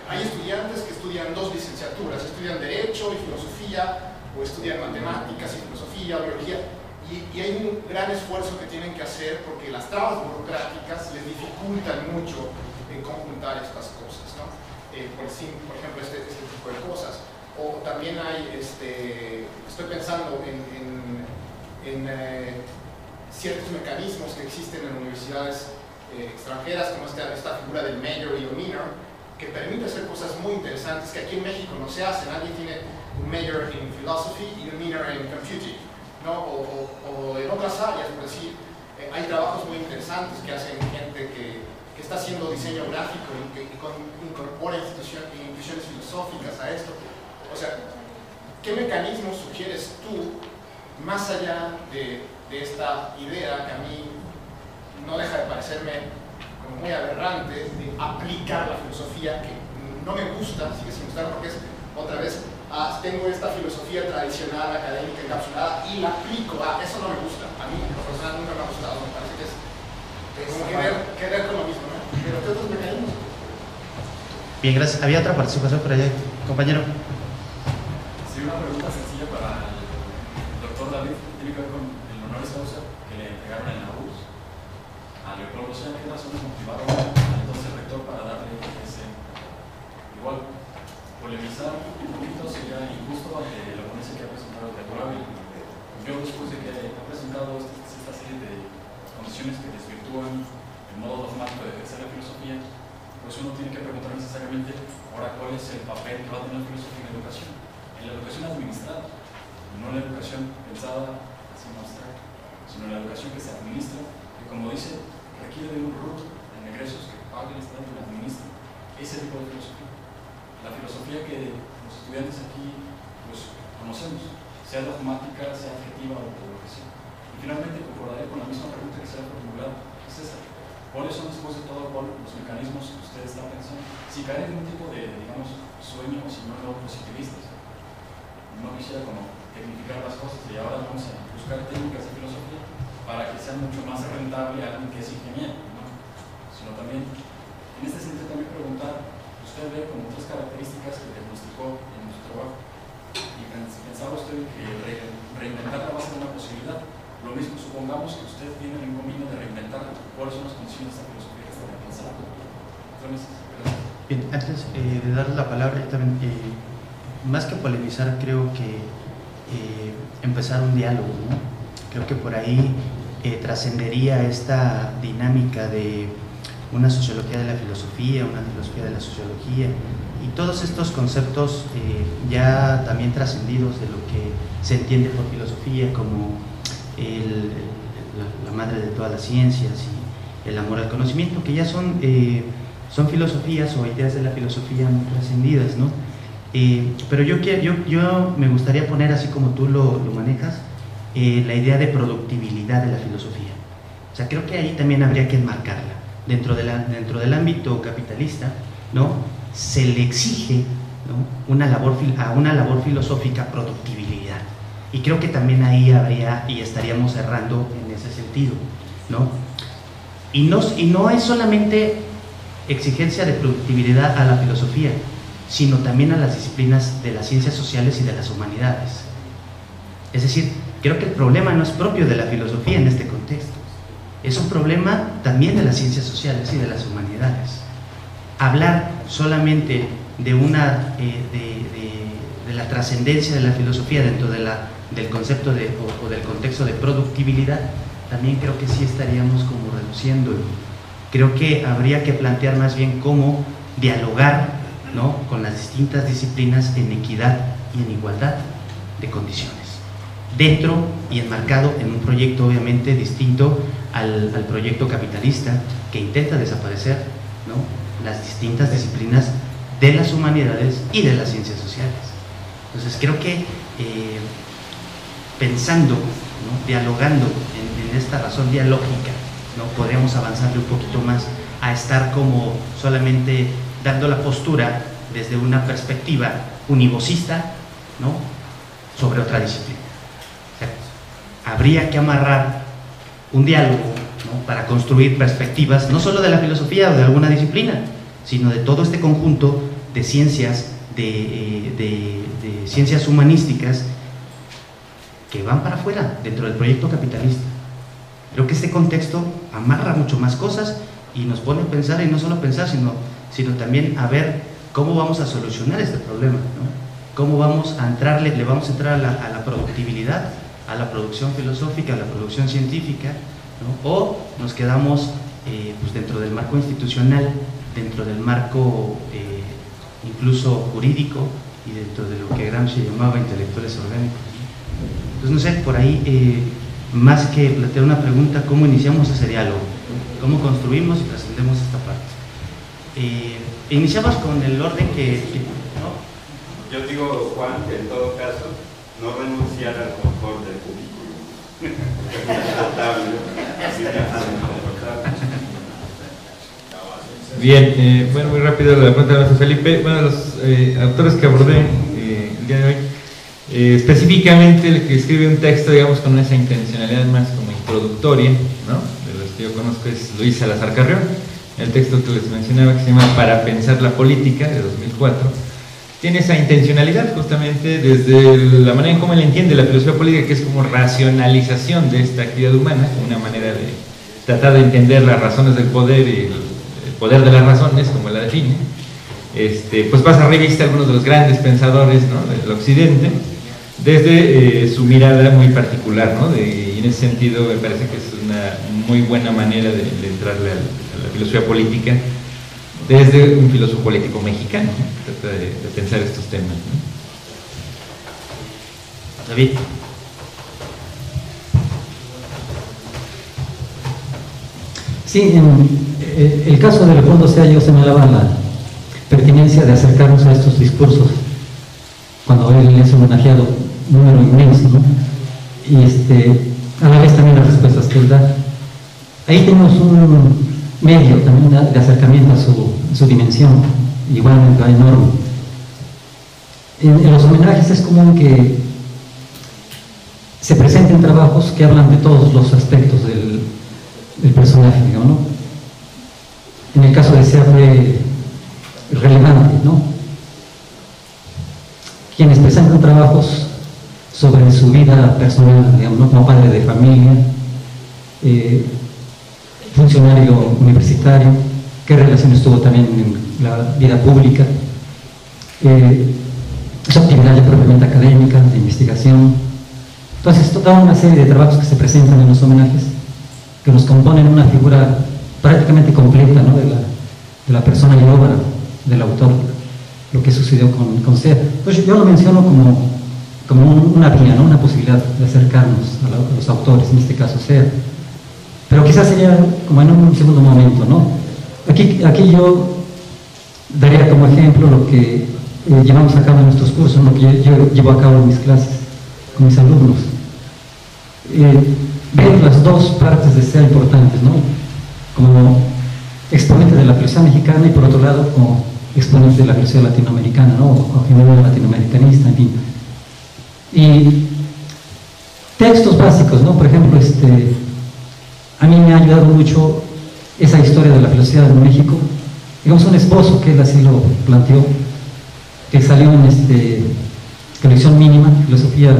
Hay estudiantes que estudian dos licenciaturas, estudian Derecho y Filosofía, o estudian Matemáticas y Filosofía, Biología, y hay un gran esfuerzo que tienen que hacer porque las trabas burocráticas les dificultan mucho conjuntar estas cosas, ¿no? Por ejemplo, este tipo de cosas. O también hay, estoy pensando en ciertos mecanismos que existen en universidades extranjeras, como esta figura del major y el minor, que permite hacer cosas muy interesantes que aquí en México no se hacen. Alguien tiene un major en philosophy y un minor en computing, ¿no? O en otras áreas, por decir, hay trabajos muy interesantes que hacen gente que está haciendo diseño gráfico y que incorpora intuiciones filosóficas a esto. O sea, ¿qué mecanismos sugieres tú, más allá de esta idea que a mí no deja de parecerme como muy aberrante, de aplicar la filosofía, que no me gusta, sigue sin gustar, porque es, otra vez, tengo esta filosofía tradicional, académica, encapsulada, y la aplico, eso no me gusta, a mí, por personal, nunca me ha gustado, me parece que es como querer con lo mismo, ¿no? Pero ¿qué otros mecanismos? Bien, gracias. Había otra participación por allá, compañero. Sí, una pregunta sencilla para el doctor David, tiene que ver con el honoris causa que le entregaron en la URSS a Leopoldo Sea. ¿Qué razones motivaron al entonces rector para darle ese? Igual, polemizar un poquito sería injusto ante la ponencia que ha presentado el doctor Ávila. Yo, después de que ha presentado esta serie de condiciones que desvirtúan el modo dogmático de ejercer la filosofía, pues uno tiene que preguntar necesariamente ahora cuál es el papel que va a tener la filosofía en la educación. En la educación administrada, no en la educación pensada así en abstracto, sino en la educación que se administra que, como dice, requiere de un RUT en egresos que pague el Estado y la administre ese tipo de filosofía. La filosofía que los estudiantes aquí pues, conocemos, sea dogmática, sea adjetiva o lo que sea. Y finalmente concordaré con la misma pregunta que se ha formulado, César. ¿Cuáles son después de todo los mecanismos que usted está pensando? Si caen en un tipo de, digamos, sueño, si no positivistas. No quisiera como tecnificar las cosas y ahora vamos a buscar técnicas de filosofía para que sea mucho más rentable a alguien que es ingeniero, ¿no? Sino también, en este sentido también preguntar, usted ve como tres características que diagnosticó en su trabajo y pensaba usted que reinventarla va a ser una posibilidad. Lo mismo, supongamos que usted tiene el inconveniente de reinventarla. ¿Cuáles son las condiciones de esta filosofía que está pensando? Bien, antes de darle la palabra, yo también, más que polemizar, creo que empezar un diálogo, ¿no? Creo que por ahí trascendería esta dinámica de una sociología de la filosofía, una filosofía de la sociología, y todos estos conceptos ya también trascendidos de lo que se entiende por filosofía como la madre de todas las ciencias y el amor al conocimiento, que ya son filosofías o ideas de la filosofía muy trascendidas, ¿no? Pero yo me gustaría poner, así como tú lo manejas, la idea de productibilidad de la filosofía. O sea, creo que ahí también habría que enmarcarla. Dentro del ámbito capitalista, ¿no? Se le exige, ¿no? a una labor filosófica productibilidad. Y creo que también ahí habría y estaríamos errando en ese sentido, ¿no? Y no es solamente exigencia de productividad a la filosofía, sino también a las disciplinas de las ciencias sociales y de las humanidades. Es decir, creo que el problema no es propio de la filosofía en este contexto, es un problema también de las ciencias sociales y de las humanidades. Hablar solamente de la trascendencia de la filosofía dentro del concepto o del contexto de productibilidad, también creo que sí estaríamos como reduciendo. Creo que habría que plantear más bien cómo dialogar, ¿no? Con las distintas disciplinas en equidad y en igualdad de condiciones, dentro y enmarcado en un proyecto obviamente distinto al proyecto capitalista que intenta desaparecer, ¿no? Las distintas disciplinas de las humanidades y de las ciencias sociales. Entonces creo que pensando, ¿no? Dialogando en esta razón dialógica, ¿no? Podríamos avanzarle un poquito más a estar como solamente dando la postura desde una perspectiva univocista, ¿no? Sobre otra disciplina. O sea, habría que amarrar un diálogo, ¿no? Para construir perspectivas no solo de la filosofía o de alguna disciplina, sino de todo este conjunto de ciencias, de ciencias humanísticas que van para afuera dentro del proyecto capitalista. Creo que este contexto amarra mucho más cosas y nos pone a pensar, y no solo pensar, sino también a ver cómo vamos a solucionar este problema, ¿no? Cómo vamos a entrarle, le vamos a entrar a la productibilidad, a la producción filosófica, a la producción científica, ¿no? O nos quedamos pues dentro del marco institucional, dentro del marco incluso jurídico y dentro de lo que Gramsci llamaba intelectuales orgánicos. Entonces, no sé, por ahí, más que plantear una pregunta, ¿cómo iniciamos ese diálogo? ¿Cómo construimos y trascendemos esta parte? Iniciamos con el orden ¿no? Yo digo, Juan, que en todo caso no renunciar al confort del cubículo. Bien, bueno, muy rápido la pregunta de José Felipe. Bueno, los autores que abordé el día de hoy, específicamente el que escribe un texto, digamos, con esa intencionalidad más como introductoria, ¿no? De los que yo conozco es Luis Salazar Carrión. El texto que les mencionaba, que se llama Para pensar la política, de 2004, tiene esa intencionalidad justamente desde la manera en cómo él entiende la filosofía política, que es como racionalización de esta actividad humana, una manera de tratar de entender las razones del poder y el poder de las razones, como la define. Pues pasa a revista algunos de los grandes pensadores, ¿no? Del occidente, desde su mirada muy particular, ¿no? Y en ese sentido me parece que es una muy buena manera de entrarle a la filosofía política desde un filósofo político mexicano, ¿no? Trata de pensar estos temas, ¿no? David. Sí, en el caso de Leopoldo Sea yo señalaba la pertinencia de acercarnos a estos discursos cuando él es homenajeado, número inmenso, ¿no? Y a la vez también las respuestas que él da. Ahí tenemos un medio también de acercamiento a su dimensión, igualmente enorme. En los homenajes es común que se presenten trabajos que hablan de todos los aspectos del personaje, ¿no? En el caso de Sea fue relevante, ¿no? Quienes presentan trabajos sobre su vida personal, digamos, ¿no? Como padre de familia, funcionario universitario, qué relaciones tuvo también en la vida pública, su actividad ya propiamente académica, de investigación. Entonces, toda una serie de trabajos que se presentan en los homenajes, que nos componen una figura prácticamente completa, ¿no? de la persona y obra del autor, lo que sucedió con Sea. Pues yo lo menciono como una vía, ¿no? Una posibilidad de acercarnos a los autores, en este caso Sea. Pero quizás sería como en un segundo momento, ¿no? Aquí yo daría como ejemplo lo que llevamos a cabo en nuestros cursos, lo que yo llevo a cabo en mis clases con mis alumnos. Ver las dos partes de Sea importantes, ¿no? Como exponente de la filosofía mexicana y por otro lado como exponente de la filosofía latinoamericana, ¿no? O general latinoamericanista, en fin. Y textos básicos, ¿no? Por ejemplo, a mí me ha ayudado mucho esa historia de la filosofía de México. Digamos, un esbozo que él así lo planteó, que salió en colección mínima, filosofía,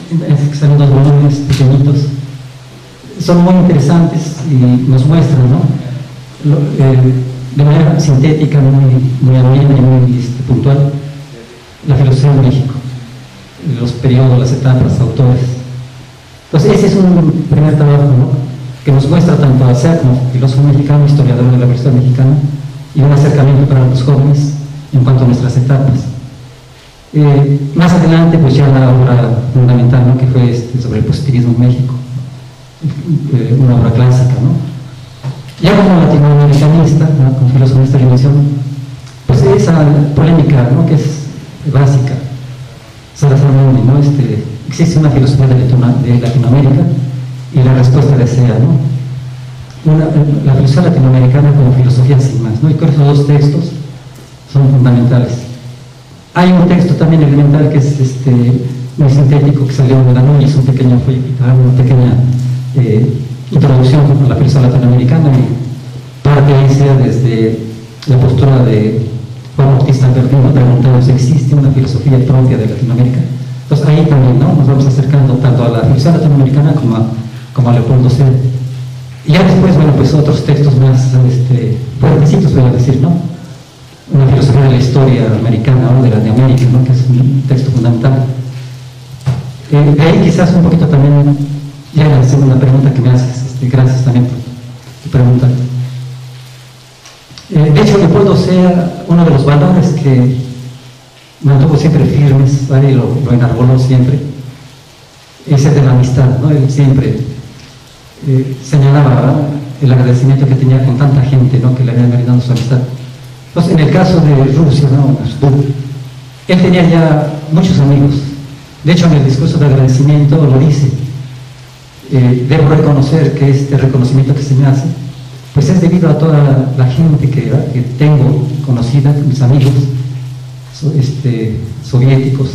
que salen 2 volúmenes pequeñitos. Son muy interesantes y nos muestran, ¿no? De manera sintética, muy amena y muy puntual, la filosofía de México, los periodos, las etapas, autores. Entonces ese es un primer trabajo, ¿no? Que nos muestra tanto a Sea como filósofo mexicano, historiador de la filosofía mexicana, y un acercamiento para los jóvenes en cuanto a nuestras etapas. Más adelante, pues ya la obra fundamental, ¿no? Que fue sobre el positivismo en México, una obra clásica, ¿no? Ya como latinoamericanista, ¿no? Como filósofo de esta dimensión, pues esa polémica, ¿no? Que es básica, Salazar Mundi, ¿no? Existe una filosofía de Latinoamérica y la respuesta de Sea, ¿no? La filosofía latinoamericana como filosofía sin más, ¿no? Y con esos 2 textos son fundamentales. Hay un texto también elemental que es muy sintético, que salió de la NUY, es un pequeño folletito, una pequeña introducción a la filosofía latinoamericana, y parte ahí Sea desde la postura de Juan Bautista Albertino, preguntando si existe una filosofía propia de Latinoamérica. Entonces ahí también, ¿no? Nos vamos acercando tanto a la filosofía latinoamericana como a Leopoldo Sea. Y ya después, bueno, pues otros textos más fuertecitos, voy a decir, ¿no? Una filosofía de la historia americana, ¿no? De América, ¿no? Que es un texto fundamental. De ahí quizás un poquito también, ya la segunda pregunta que me haces, gracias también por tu pregunta. De hecho, Leopoldo Sea, uno de los valores que mantuvo siempre firmes, ¿vale? Y lo enarboló siempre, es el de la amistad, ¿no? Él siempre señalaba, ¿verdad? El agradecimiento que tenía con tanta gente, ¿no? Que le habían brindado su amistad. Entonces, en el caso de Rusia, ¿no? Él tenía ya muchos amigos. De hecho, en el discurso de agradecimiento lo dice. Debo reconocer que este reconocimiento que se me hace, pues es debido a toda la gente que tengo conocida, mis amigos soviéticos,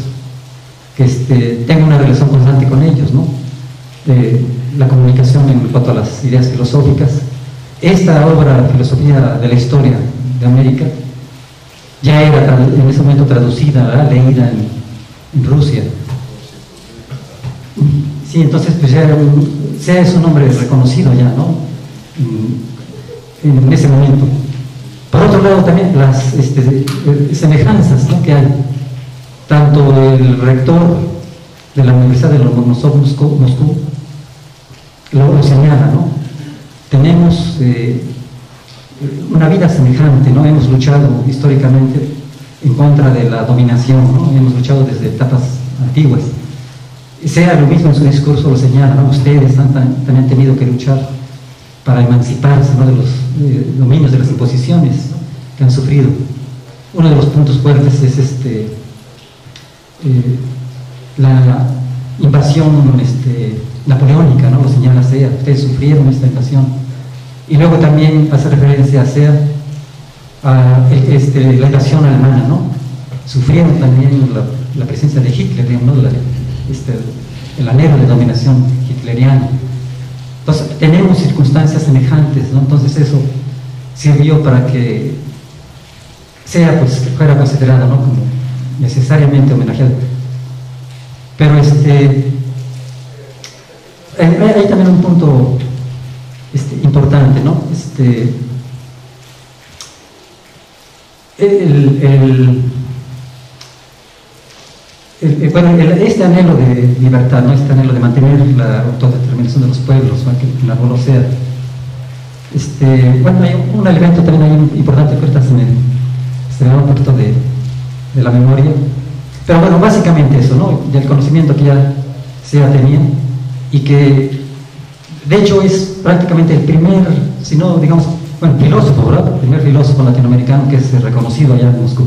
que tengo una relación constante con ellos, ¿no? La comunicación en cuanto a las ideas filosóficas. Esta obra, Filosofía de la Historia de América, ya era en ese momento traducida, ¿verdad? Leída en Rusia. Sí, entonces pues ya Sea es un nombre reconocido ya, ¿no? En ese momento. Por otro lado también las semejanzas, ¿no? Que hay. Tanto el rector de la Universidad de Lomonosov Moscú lo señala, ¿no? Tenemos una vida semejante, ¿no? Hemos luchado históricamente en contra de la dominación, ¿no? Hemos luchado desde etapas antiguas. Sea lo mismo en su discurso lo señala, ¿no? Ustedes también han tenido que luchar para emanciparse, ¿no?, de los dominios, de las imposiciones, ¿no?, que han sufrido. Uno de los puntos fuertes es la invasión napoleónica, ¿no?, lo señala Sea, ustedes sufrieron esta invasión. Y luego también hace referencia a Sea a la invasión alemana, ¿no? Sufrieron también la presencia de Hitler, digamos, ¿no?, el anhelo de dominación hitleriana. Entonces tenemos circunstancias semejantes, ¿no? Entonces eso sirvió para que Sea, pues, que fuera considerado, ¿no?, como necesariamente homenajeado. Pero hay también un punto importante, ¿no? Este anhelo de libertad, ¿no?, este anhelo de mantener la autodeterminación de los pueblos, ¿no?, que enarboló Sea. Bueno, hay un elemento también ahí importante que ahorita se me va un poquito de la memoria, pero bueno, básicamente eso, ¿no?, del conocimiento que ya Sea tenía, y que de hecho es prácticamente el primer, si no, digamos, bueno, filósofo, ¿verdad?, el primer filósofo latinoamericano que es reconocido allá en Moscú.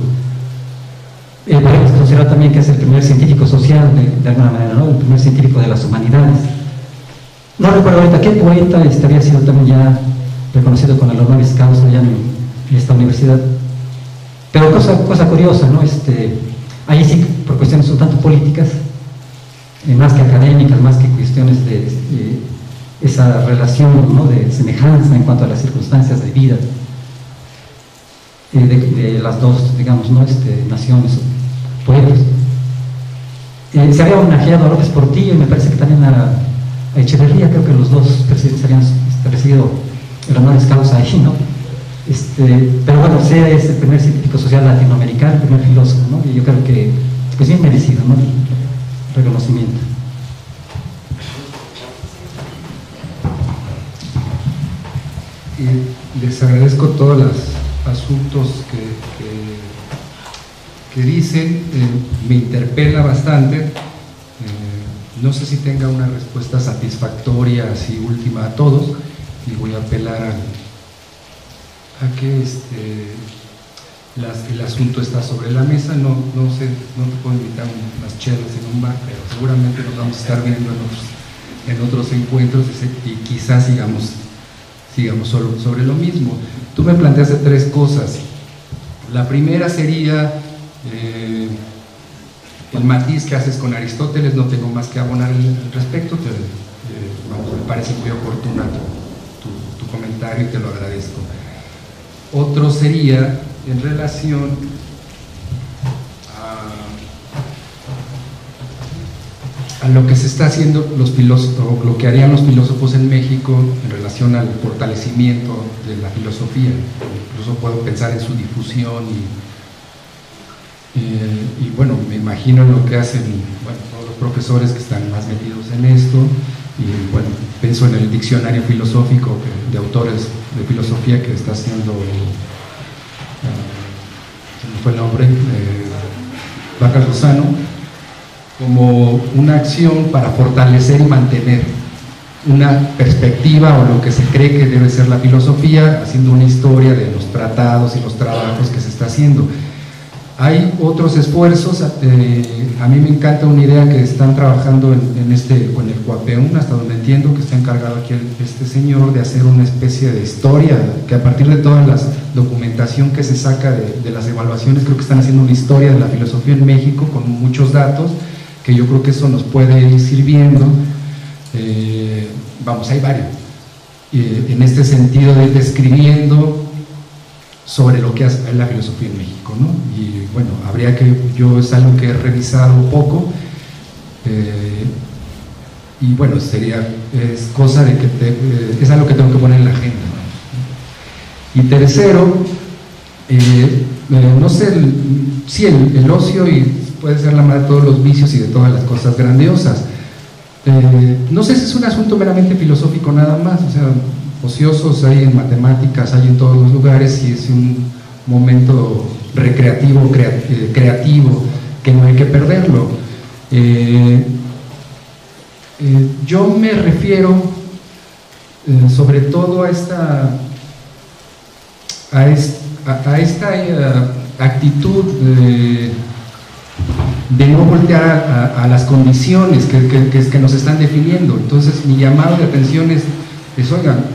Podemos considerar también que es el primer científico social, de alguna manera, ¿no?, el primer científico de las humanidades. No recuerdo ahorita qué poeta había sido también ya reconocido con el honoris causa allá en esta universidad. Pero cosa curiosa, ¿no?, ahí sí, por cuestiones un tanto políticas, más que académicas, más que cuestiones de esa relación, ¿no?, de semejanza en cuanto a las circunstancias de vida de las dos, digamos, ¿no?, naciones o pueblos. Se había homenajeado a López Portillo y me parece que también a Echeverría. Creo que los dos presidentes habían recibido el honoris causa ahí, ¿no? Pero bueno, Sea es el primer científico social latinoamericano, el primer filósofo, ¿no?, y yo creo que pues bien merecido, ¿no?, el reconocimiento. Y les agradezco todos los asuntos que dicen, me interpela bastante. No sé si tenga una respuesta satisfactoria, así última a todos, y voy a apelar a que el asunto está sobre la mesa. No sé, no te puedo invitar unas chelas en un bar, pero seguramente nos vamos a estar viendo en otros encuentros y quizás sigamos sobre lo mismo. Tú me planteaste tres cosas. La primera sería el matiz que haces con Aristóteles. No tengo más que abonar al respecto. Me parece muy oportuna tu comentario y te lo agradezco. Otro sería en relación a lo que se está haciendo los filósofos, o lo que harían los filósofos en México en relación al fortalecimiento de la filosofía. Incluso puedo pensar en su difusión y bueno, me imagino lo que hacen, bueno, todos los profesores que están más metidos en esto. Y bueno, pienso en el diccionario filosófico de autores de filosofía que está haciendo, se me fue el nombre, Vaca Lozano, como una acción para fortalecer y mantener una perspectiva o lo que se cree que debe ser la filosofía, haciendo una historia de los tratados y los trabajos que se está haciendo. Hay otros esfuerzos. A mí me encanta una idea que están trabajando con el Coapeum, hasta donde entiendo que está encargado aquí este señor, de hacer una especie de historia, que a partir de toda la documentación que se saca de las evaluaciones, creo que están haciendo una historia de la filosofía en México con muchos datos, que yo creo que eso nos puede ir sirviendo. Vamos, hay varios. En este sentido de ir describiendo sobre lo que es la filosofía en México, ¿no? Y bueno, yo es algo que he revisado un poco, y bueno, es cosa de que es algo que tengo que poner en la agenda, ¿no? Y tercero, no sé, sí, el ocio puede ser la madre de todos los vicios y de todas las cosas grandiosas. No sé si es un asunto meramente filosófico nada más, o sea, ociosos hay en matemáticas, hay en todos los lugares, y es un momento recreativo, creativo, que no hay que perderlo. Yo me refiero sobre todo a esta actitud de no voltear a las condiciones que nos están definiendo. Entonces mi llamado de atención es oigan,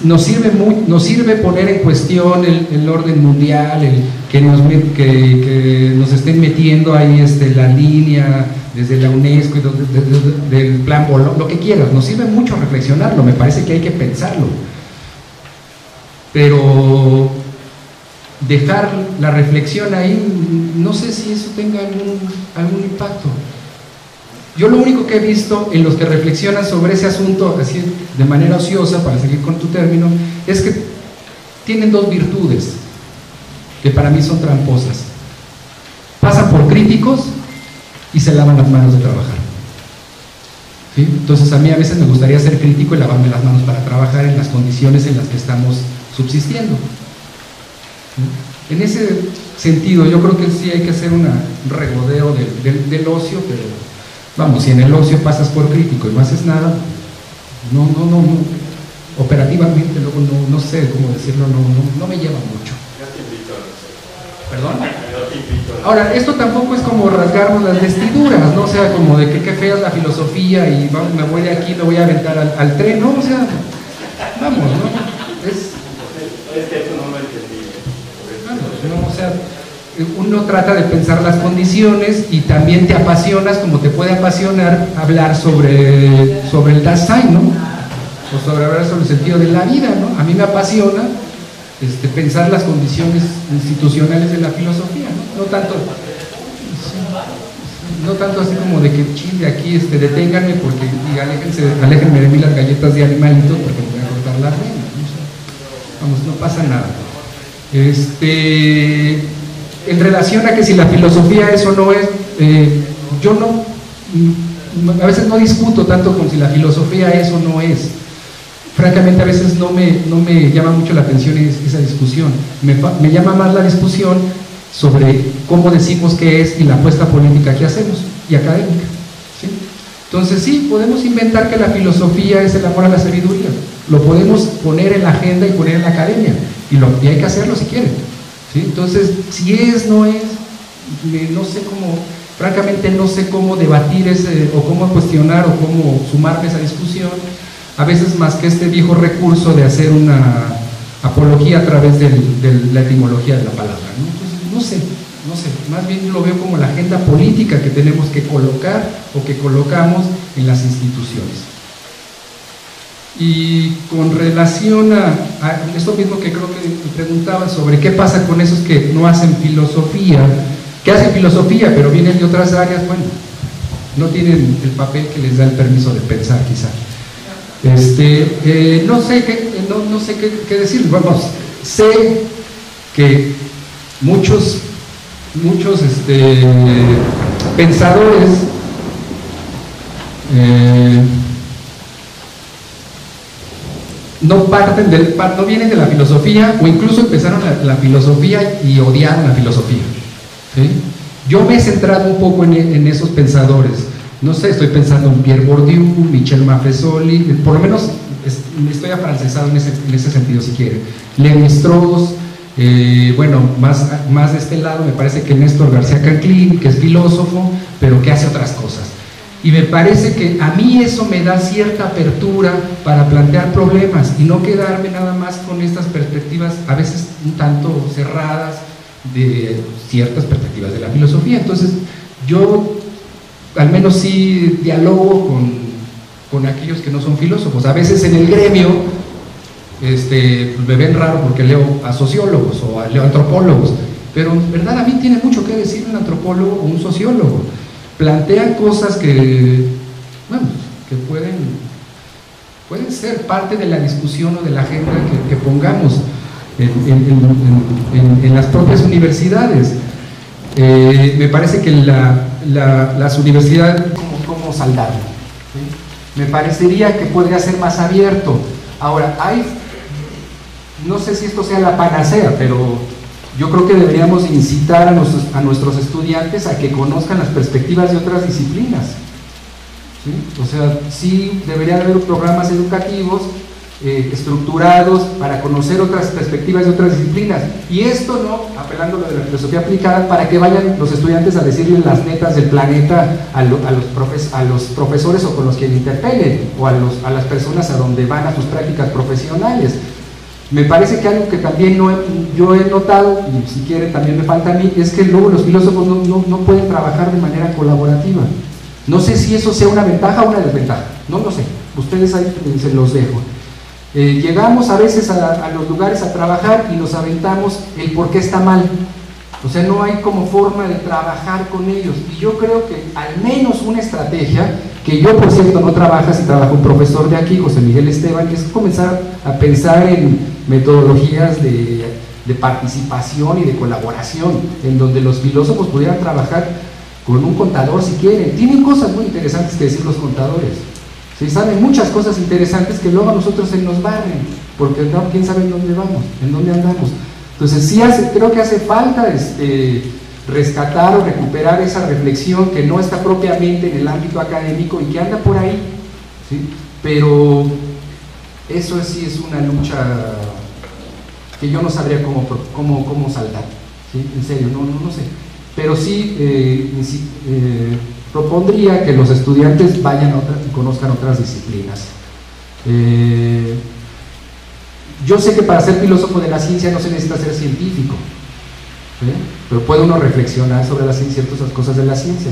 nos sirve poner en cuestión el orden mundial, que nos estén metiendo ahí la línea desde la UNESCO y del plan Bologna, lo que quieras, nos sirve mucho reflexionarlo, me parece que hay que pensarlo, pero dejar la reflexión ahí, no sé si eso tenga algún impacto. Yo lo único que he visto en los que reflexionan sobre ese asunto, así de manera ociosa, para seguir con tu término, es que tienen dos virtudes que para mí son tramposas. Pasan por críticos y se lavan las manos de trabajar. ¿Sí? Entonces a mí a veces me gustaría ser crítico y lavarme las manos para trabajar en las condiciones en las que estamos subsistiendo. ¿Sí? En ese sentido yo creo que sí hay que hacer un regodeo del ocio, pero vamos, si en el ocio pasas por crítico y no haces nada, no, operativamente luego no sé cómo decirlo, no me lleva mucho. ¿Perdón? Ahora, esto tampoco es como rasgarnos las vestiduras, ¿no? O sea, como de que qué fea es la filosofía y me voy de aquí, me voy a aventar al tren, ¿no? O sea, vamos, ¿no? Es que eso no lo entendí. Vamos, ¿no? O sea, uno trata de pensar las condiciones y también te apasionas, como te puede apasionar hablar sobre el Dasein, ¿no? O hablar sobre el sentido de la vida, ¿no? A mí me apasiona pensar las condiciones institucionales de la filosofía, ¿no? No tanto así como de que chile aquí, deténganme porque y aléjenme de mí las galletas de animalitos porque me voy a cortar la vena, ¿no? O sea, vamos, no pasa nada. En relación a que si la filosofía es o no es, yo a veces no discuto tanto con si la filosofía es o no es. Francamente a veces no me llama mucho la atención esa discusión. Me llama más la discusión sobre cómo decimos que es y la apuesta política que hacemos y académica, ¿sí? Entonces sí, podemos inventar que la filosofía es el amor a la sabiduría, lo podemos poner en la agenda y poner en la academia y hay que hacerlo si quieren, ¿sí? Entonces si es, no es, no sé cómo, francamente no sé cómo debatir o cómo cuestionar o cómo sumarme a esa discusión, a veces más que este viejo recurso de hacer una apología a través de la etimología de la palabra, ¿no? Entonces, no sé, más bien lo veo como la agenda política que tenemos que colocar o que colocamos en las instituciones. Y con relación a esto mismo que creo que me preguntaban sobre qué pasa con esos que no hacen filosofía, que hacen filosofía pero vienen de otras áreas, bueno, no tienen el papel que les da el permiso de pensar quizá. No sé qué decir. Vamos, sé que muchos pensadores no vienen de la filosofía o incluso empezaron la filosofía y odiaron la filosofía, ¿sí? Yo me he centrado un poco en esos pensadores. No sé, estoy pensando en Pierre Bourdieu, Michel Maffesoli, por lo menos estoy afrancesado en ese sentido si quieren. Lévi-Strauss, bueno, más de este lado me parece que Néstor García Canclín, que es filósofo, pero que hace otras cosas. Y me parece que a mí eso me da cierta apertura para plantear problemas y no quedarme nada más con estas perspectivas, a veces un tanto cerradas, de ciertas perspectivas de la filosofía. Entonces, yo al menos sí dialogo con aquellos que no son filósofos. A veces en el gremio me ven raro porque leo a sociólogos o leo a antropólogos, pero en verdad a mí tiene mucho que decir un antropólogo o un sociólogo. Plantean cosas que pueden ser parte de la discusión o de la agenda que pongamos en las propias universidades. Me parece que las universidades, ¿cómo saldarlo? ¿Sí? Me parecería que podría ser más abierto. Ahora, no sé si esto sea la panacea, pero yo creo que deberíamos incitar a nuestros estudiantes a que conozcan las perspectivas de otras disciplinas. ¿sí? O sea, sí debería haber programas educativos estructurados para conocer otras perspectivas de otras disciplinas, y esto no, apelando a lo de la filosofía aplicada, para que vayan los estudiantes a decirle las netas del planeta a los profesores o con los que interpelen, o a las personas a donde van a sus prácticas profesionales. Me parece que algo que también yo he notado, y si quiere también me falta a mí, es que luego los filósofos no pueden trabajar de manera colaborativa. No sé si eso sea una ventaja o una desventaja, no lo sé, ustedes ahí se los dejo. Llegamos a veces a los lugares a trabajar y nos aventamos el por qué está mal, o sea, no hay como forma de trabajar con ellos, y yo creo que al menos una estrategia, que yo por cierto no trabaja, si trabaja un profesor de aquí, José Miguel Esteban, que es comenzar a pensar en metodologías de participación y de colaboración, en donde los filósofos pudieran trabajar con un contador si quieren. Tienen cosas muy interesantes que decir los contadores, ¿sí? Saben muchas cosas interesantes que luego a nosotros se nos barren, porque no, quién sabe en dónde vamos, en dónde andamos. Entonces sí creo que hace falta rescatar o recuperar esa reflexión que no está propiamente en el ámbito académico y que anda por ahí, ¿sí? Pero eso sí es una lucha que yo no sabría cómo saltar, ¿sí? En serio, no sé. Pero sí propondría que los estudiantes vayan y conozcan otras disciplinas. Yo sé que para ser filósofo de la ciencia no se necesita ser científico, ¿sí? Pero puede uno reflexionar sobre las ciertas cosas de la ciencia,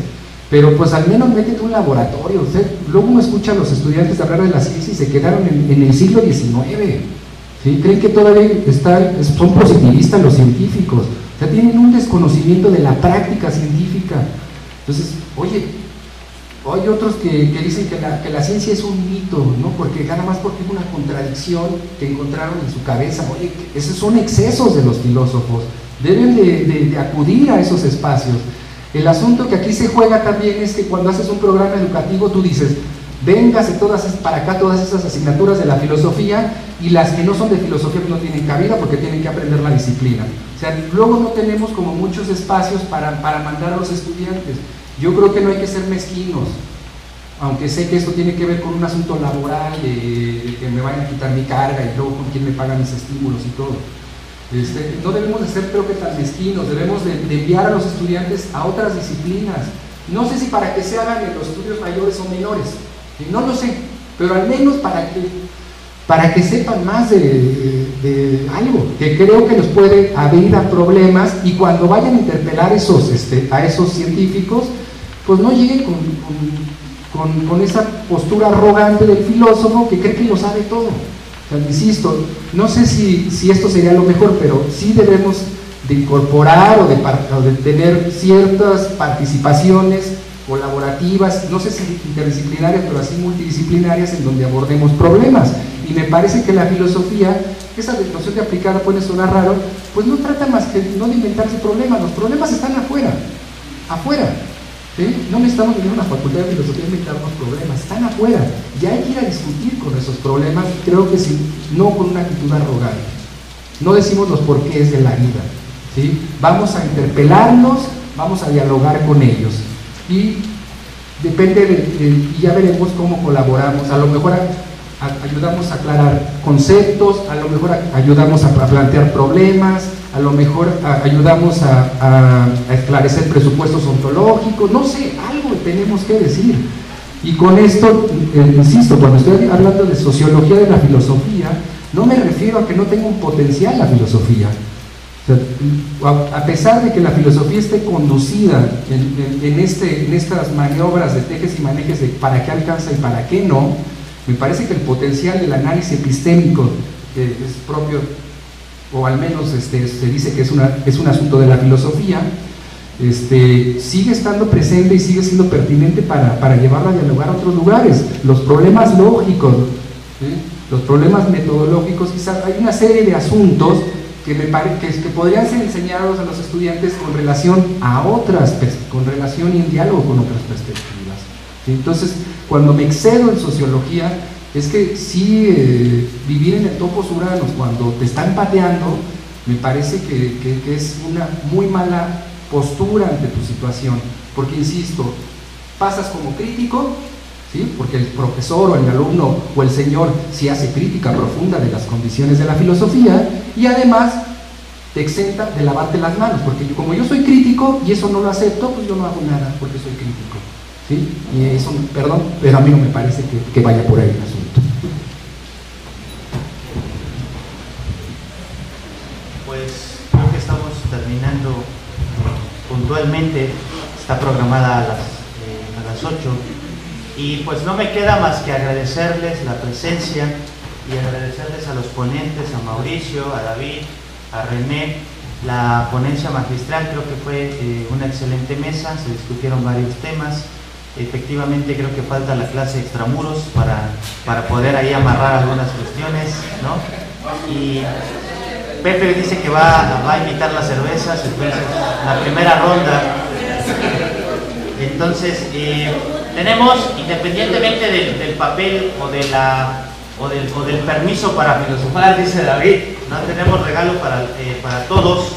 pero pues al menos métete un laboratorio. Luego uno escucha a los estudiantes hablar de la ciencia y se quedaron en el siglo XIX, ¿sí? Creen que todavía son positivistas los científicos, o sea, tienen un desconocimiento de la práctica científica. Entonces, oye, hay otros que dicen que la ciencia es un mito, ¿no? Porque nada más porque es una contradicción que encontraron en su cabeza. Oye, esos son excesos de los filósofos, deben de acudir a esos espacios. El asunto que aquí se juega también es que cuando haces un programa educativo tú dices, véngase para acá todas esas asignaturas de la filosofía, y las que no son de filosofía no tienen cabida porque tienen que aprender la disciplina. O sea, luego no tenemos como muchos espacios para mandar a los estudiantes. Yo creo que no hay que ser mezquinos, aunque sé que esto tiene que ver con un asunto laboral, de que me vayan a quitar mi carga y luego con quién me pagan mis estímulos y todo. No debemos de ser, creo que, tan mezquinos, debemos de enviar a los estudiantes a otras disciplinas. No sé si para que se hagan en los estudios mayores o menores, no lo sé, pero al menos para que sepan más de algo, que creo que los puede abrir a problemas, y cuando vayan a interpelar a esos científicos, pues no lleguen con esa postura arrogante del filósofo que cree que lo sabe todo. O sea, insisto, no sé si esto sería lo mejor, pero sí debemos de incorporar o de tener ciertas participaciones colaborativas, no sé si interdisciplinarias, pero así multidisciplinarias, en donde abordemos problemas. Y me parece que la filosofía, esa noción de aplicada puede sonar raro, pues no trata más que no de inventarse problemas. Los problemas están afuera, ¿sí? No necesitamos tener una facultad de filosofía e inventarnos problemas, están afuera, y hay que ir a discutir con esos problemas, creo que sí, no con una actitud arrogante. No decimos los porqués de la vida, ¿sí? Vamos a interpelarlos, vamos a dialogar con ellos, y depende y ya veremos cómo colaboramos. A lo mejor ayudamos a aclarar conceptos, a lo mejor ayudamos a plantear problemas, a lo mejor ayudamos a esclarecer presupuestos ontológicos, no sé, algo tenemos que decir. Y con esto, insisto, cuando estoy hablando de sociología de la filosofía, no me refiero a que no tenga un potencial la filosofía. O sea, a pesar de que la filosofía esté conducida en estas maniobras de tejes y manejes de para qué alcanza y para qué no, me parece que el potencial del análisis epistémico es propio, o al menos se dice que es un asunto de la filosofía, sigue estando presente y sigue siendo pertinente para llevarla a dialogar a otros lugares. Los problemas lógicos, ¿sí? Los problemas metodológicos, quizás hay una serie de asuntos que me parece que podrían ser enseñados a los estudiantes con relación a con relación y en diálogo con otras perspectivas, ¿sí? Entonces, cuando me excedo en sociología, es que sí, vivir en el topos uranos cuando te están pateando, me parece que es una muy mala postura ante tu situación, porque insisto, pasas como crítico, ¿sí? Porque el profesor o el alumno o el señor sí hace crítica profunda de las condiciones de la filosofía y además te exenta de lavarte las manos, porque como yo soy crítico y eso no lo acepto, pues yo no hago nada porque soy crítico, ¿sí? Y eso, perdón, pero a mí no me parece que vaya por ahí el asunto. Pues creo que estamos terminando puntualmente, está programada a las 8, y pues no me queda más que agradecerles la presencia y agradecerles a los ponentes, a Mauricio, a David, a René, la ponencia magistral. Creo que fue una excelente mesa, se discutieron varios temas. Efectivamente creo que falta la clase extramuros para poder ahí amarrar algunas cuestiones, ¿no? Y Pepe dice que va a invitar las cervezas, entonces la primera ronda. Entonces tenemos, independientemente del papel o del permiso para filosofar, dice David, no tenemos regalo para todos.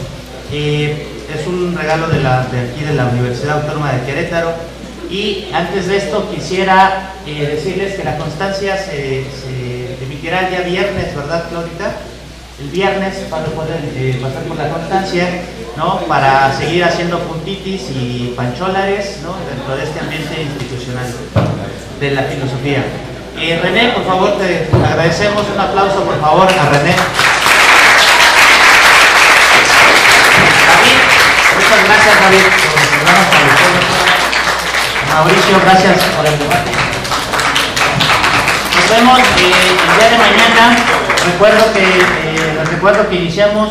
Es un regalo de aquí de la Universidad Autónoma de Querétaro. Y antes de esto quisiera decirles que la constancia se emitirá el día viernes, ¿verdad, Claudita? El viernes para poder pasar por la constancia, ¿no? Para seguir haciendo puntitis y pancholares, ¿no? Dentro de este ambiente institucional de la filosofía. René, por favor, te agradecemos. Un aplauso, por favor, a René. David, muchas gracias, David, por los programas para el pueblo. Mauricio, gracias por el debate. Nos vemos el día de mañana. Recuerdo que iniciamos